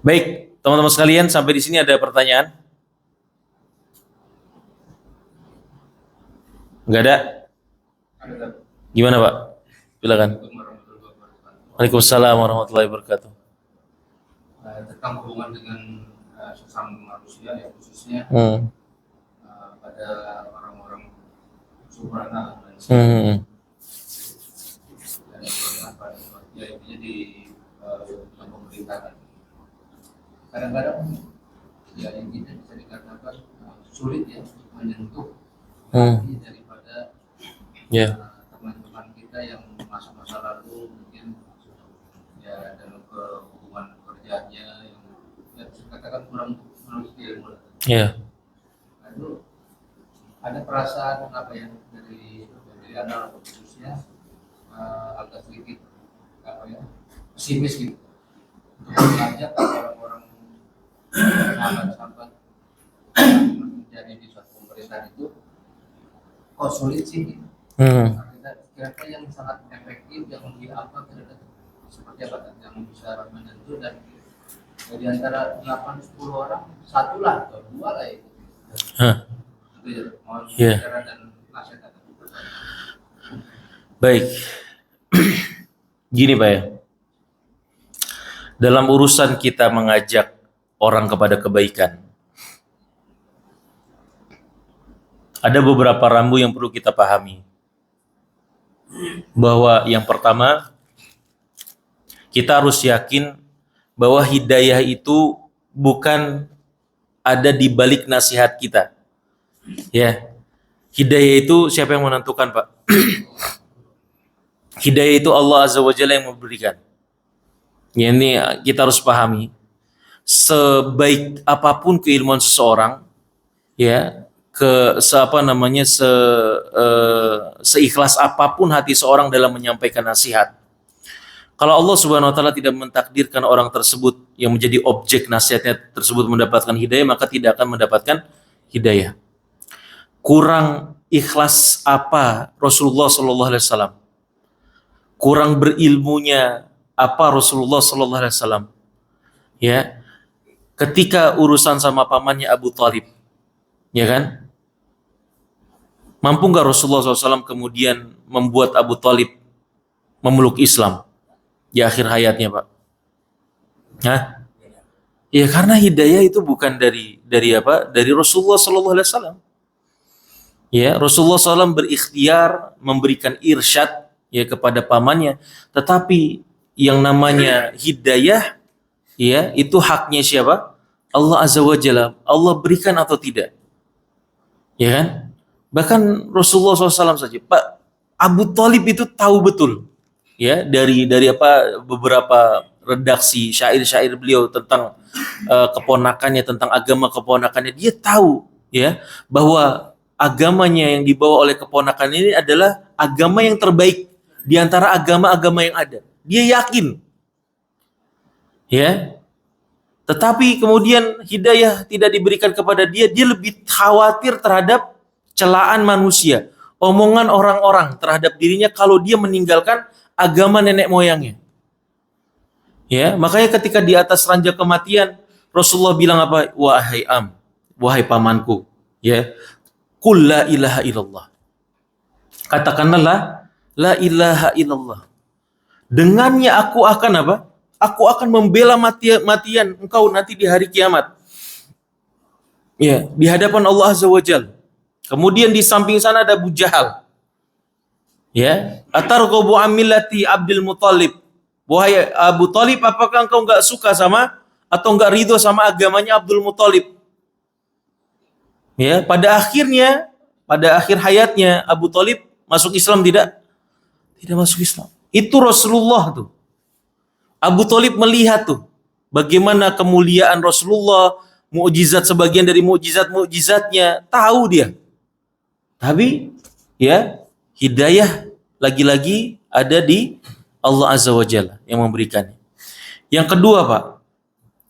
Baik, teman-teman sekalian, sampai di sini ada pertanyaan? Enggak ada? Gimana, Pak? Silakan. Waalaikumsalam warahmatullahi wabarakatuh. Tentang hubungan dengan sesama manusia ya, khususnya pada orang-orang subrana dan ya intinya di pemerintahan. Kadang-kadang ya intinya bisa dikatakan sulit ya menyentuh hati daripada teman-teman kita yang masa-masa lalu mungkin ya dalam hubungan kerjanya yang ya bisa katakan kurang menulis ilmu. Ya. Lalu ada perasaan apa ya dari anak khususnya agak sedikit apa ya pesimis gitu untuk mengajak orang-orang sahabat-sahabat menjadi di suatu pemerintahan itu kok sulit sih gitu. Kira-kira yang sangat efektif yang apa kira-kira seperti apa yang bisa menyentuh dan di antara 8-10 orang satu lah atau dua lah itu. Itu ya, mohon bicara dan nasihat. Baik. Gini Pak ya. Dalam urusan kita mengajak orang kepada kebaikan, ada beberapa rambu yang perlu kita pahami. Bahwa yang pertama, kita harus yakin bahwa hidayah itu bukan ada di balik nasihat kita. Ya. Hidayah itu siapa yang menentukan, Pak? Hidayah itu Allah Azza wa Jalla yang memberikan. Ya, ini kita harus pahami. Sebaik apapun keilmuan seseorang, ya, seikhlas apapun hati seorang dalam menyampaikan nasihat, Kalau Allah Subhanahu wa taala tidak mentakdirkan orang tersebut yang menjadi objek nasihatnya tersebut mendapatkan hidayah, maka tidak akan mendapatkan hidayah. Kurang ikhlas apa Rasulullah sallallahu alaihi wasallam? Kurang berilmunya apa Rasulullah sallallahu alaihi wasallam? Ya. Ketika urusan sama pamannya Abu Talib, ya kan? Mampu nggak Rasulullah SAW kemudian membuat Abu Talib memeluk Islam di akhir hayatnya, Pak? Hah? Ya karena hidayah itu bukan dari apa? Dari Rasulullah SAW. Ya, Rasulullah SAW berikhtiar memberikan irsyad ya kepada pamannya, tetapi yang namanya hidayah ya itu haknya siapa? Allah Azza wa Jalla. Allah berikan atau tidak? Ya kan? Bahkan Rasulullah SAW saja, Pak Abu Talib itu tahu betul ya dari apa beberapa redaksi syair-syair beliau tentang keponakannya, tentang agama keponakannya, dia tahu ya bahwa agamanya yang dibawa oleh keponakan ini adalah agama yang terbaik di antara agama-agama yang ada. Dia yakin. Ya. Tetapi kemudian hidayah tidak diberikan kepada dia, dia lebih khawatir terhadap celaan manusia, omongan orang-orang terhadap dirinya kalau dia meninggalkan agama nenek moyangnya. Ya, makanya ketika di atas ranjang kematian, Rasulullah bilang apa? Wahai pamanku, ya, qul la ilaha illallah. Katakanlah la ilaha illallah. Dengannya aku akan apa? Aku akan membela matian engkau nanti di hari kiamat. Ya, di hadapan Allah Azza wa Jalla. Kemudian di samping sana ada Abu Jahal. Ya, atarghabu amillati Abdul Muthalib. Wahai Abu Talib, apakah engkau enggak suka sama atau enggak ridho sama agamanya Abdul Muthalib? Ya, pada akhir hayatnya Abu Talib masuk Islam tidak? Tidak masuk Islam. Itu Rasulullah tuh. Abu Talib melihat tuh bagaimana kemuliaan Rasulullah, mukjizat sebagian dari mukjizat-mukjizatnya, tahu dia. Tapi ya, hidayah lagi-lagi ada di Allah Azza wa Jalla yang memberikannya. Yang kedua, Pak,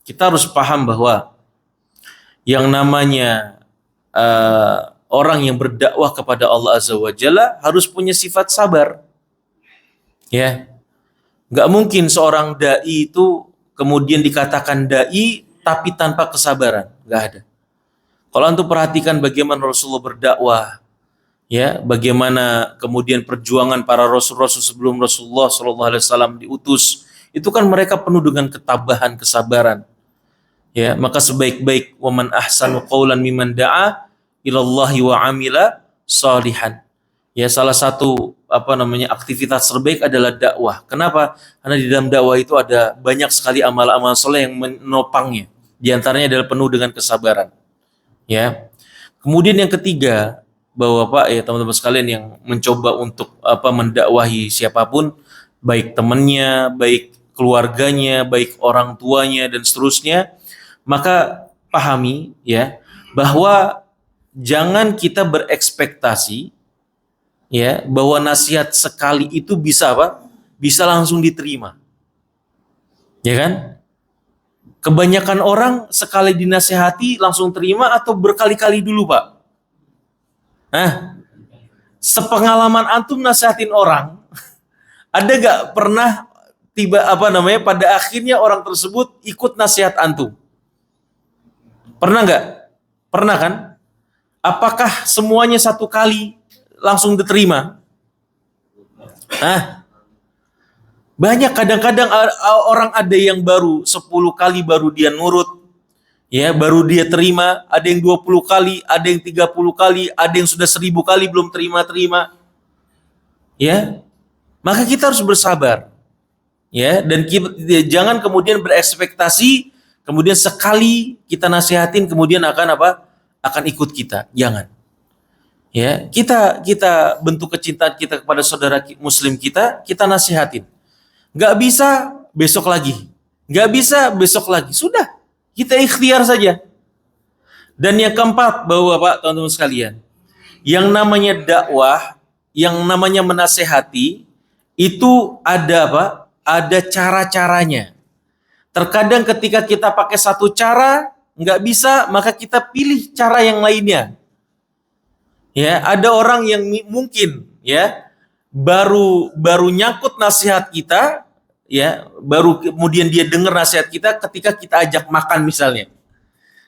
kita harus paham bahwa yang namanya orang yang berdakwah kepada Allah Azza wa Jalla harus punya sifat sabar. Ya. Nggak mungkin seorang dai itu kemudian dikatakan dai tapi tanpa kesabaran, nggak ada. Kalau antum perhatikan bagaimana Rasulullah berdakwah, ya, bagaimana kemudian perjuangan para rasul-rasul sebelum Rasulullah SAW diutus, itu kan mereka penuh dengan ketabahan, kesabaran. Ya, maka sebaik-baik waman ahsanu qaulan mimman da'a ilallahi wa amila salihan. Ya, salah satu aktivitas terbaik adalah dakwah. Kenapa? Karena di dalam dakwah itu ada banyak sekali amal-amal soleh yang menopangnya. Di antaranya adalah penuh dengan kesabaran. Ya. Kemudian yang ketiga, bahwa Pak ya teman-teman sekalian yang mencoba untuk mendakwahi siapapun, baik temannya, baik keluarganya, baik orang tuanya dan seterusnya, maka pahami ya bahwa jangan kita berekspektasi ya bahwa nasihat sekali itu bisa apa? Bisa langsung diterima. Ya kan? Kebanyakan orang sekali dinasihati langsung terima atau berkali-kali dulu, Pak? Sepengalaman antum nasihatin orang, ada gak pernah pada akhirnya orang tersebut ikut nasihat antum? Pernah gak? Pernah kan? Apakah semuanya satu kali langsung diterima? Banyak kadang-kadang orang ada yang baru 10 kali baru dia nurut, ya baru dia terima, ada yang 20 kali, ada yang 30 kali, ada yang sudah 1000 kali belum terima. Ya, maka kita harus bersabar, ya, dan jangan kemudian berekspektasi, kemudian sekali kita nasihatin kemudian akan ikut kita, jangan. Ya, kita bentuk kecintaan kita kepada saudara muslim kita nasihatin. Nggak bisa besok lagi, nggak bisa besok lagi, sudah kita ikhtiar saja. Dan yang keempat, bahwa Pak teman-teman sekalian, yang namanya dakwah, yang namanya menasehati itu ada ada cara-caranya. Terkadang ketika kita pakai satu cara nggak bisa, maka kita pilih cara yang lainnya. Ya, ada orang yang mungkin ya baru nyangkut nasihat kita, ya, baru kemudian dia dengar nasihat kita ketika kita ajak makan misalnya.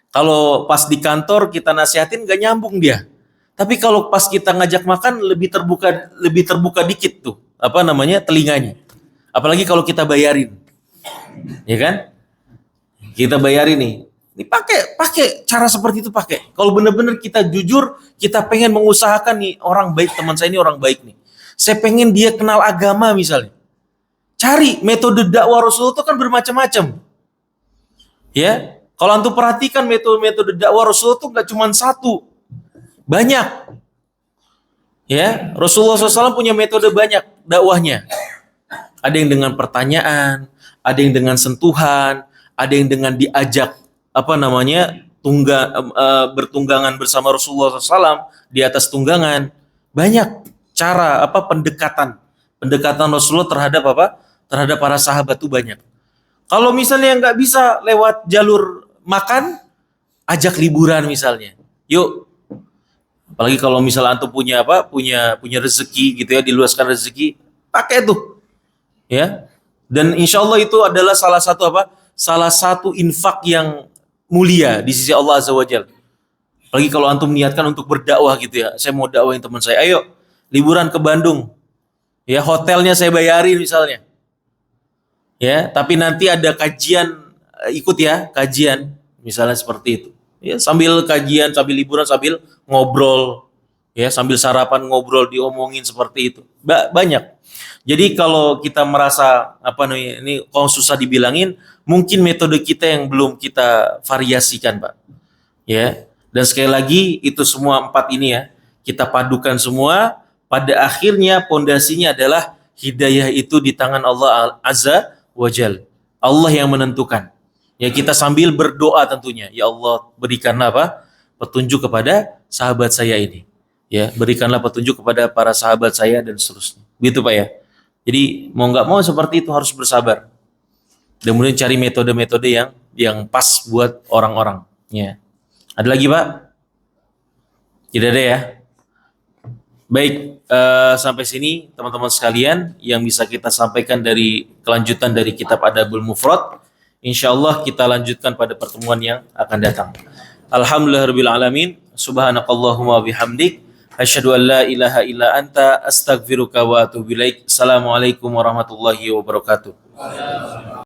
Kalau pas di kantor kita nasihatin nggak nyambung dia. Tapi kalau pas kita ngajak makan lebih terbuka dikit tuh, apa namanya, telinganya. Apalagi kalau kita bayarin. Ya kan? Kita bayarin nih. Ini pakai cara seperti itu pakai. Kalau benar-benar kita jujur, kita pengen mengusahakan nih orang baik, teman saya ini orang baik nih. Saya pengen dia kenal agama misalnya. Cari metode dakwah Rasulullah itu kan bermacam-macam. Ya, kalau antum perhatikan metode dakwah Rasulullah itu nggak cuma satu, banyak. Ya, Rasulullah SAW punya metode banyak dakwahnya. Ada yang dengan pertanyaan, ada yang dengan sentuhan, ada yang dengan diajak bertunggangan bersama Rasulullah SAW di atas tunggangan. Banyak cara pendekatan Rasulullah terhadap para sahabat itu banyak. Kalau misalnya nggak bisa lewat jalur makan, ajak liburan misalnya. Yuk, apalagi kalau misalnya antum punya rezeki gitu ya, diluaskan rezeki, pakai tuh, ya. Dan insya Allah itu adalah salah satu infak yang mulia di sisi Allah Azza wa Jalla. Apalagi kalau antum niatkan untuk berdakwah gitu ya. Saya mau dakwahin teman saya, ayo liburan ke Bandung. Ya, hotelnya saya bayarin misalnya. Ya, tapi nanti ada kajian, ikut ya, kajian misalnya seperti itu. Ya, sambil kajian, sambil liburan, sambil ngobrol. Ya, sambil sarapan ngobrol, diomongin seperti itu. Banyak. Jadi kalau kita merasa ini kalau susah dibilangin, mungkin metode kita yang belum kita variasikan, Pak. Ya. Dan sekali lagi itu semua 4 ini ya, kita padukan semua, pada akhirnya pondasinya adalah hidayah itu di tangan Allah Azza wa Jal. Allah yang menentukan. Ya, kita sambil berdoa tentunya, ya Allah berikanlah petunjuk kepada sahabat saya ini. Ya, berikanlah petunjuk kepada para sahabat saya dan seterusnya. Begitu Pak ya. Jadi mau nggak mau seperti itu, harus bersabar. Dan kemudian cari metode-metode yang pas buat orang-orang. Ya. Ada lagi Pak? Tidak ada ya? Baik, sampai sini teman-teman sekalian yang bisa kita sampaikan dari kelanjutan dari kitab Adabul Mufrad. Insyaallah kita lanjutkan pada pertemuan yang akan datang. Alhamdulillahirabbil alamin. Subhanakallahumma bihamdik, asyhadu an la ilaha illa anta, astaghfiruka wa atubu ilaik. Assalamualaikum warahmatullahi wabarakatuh.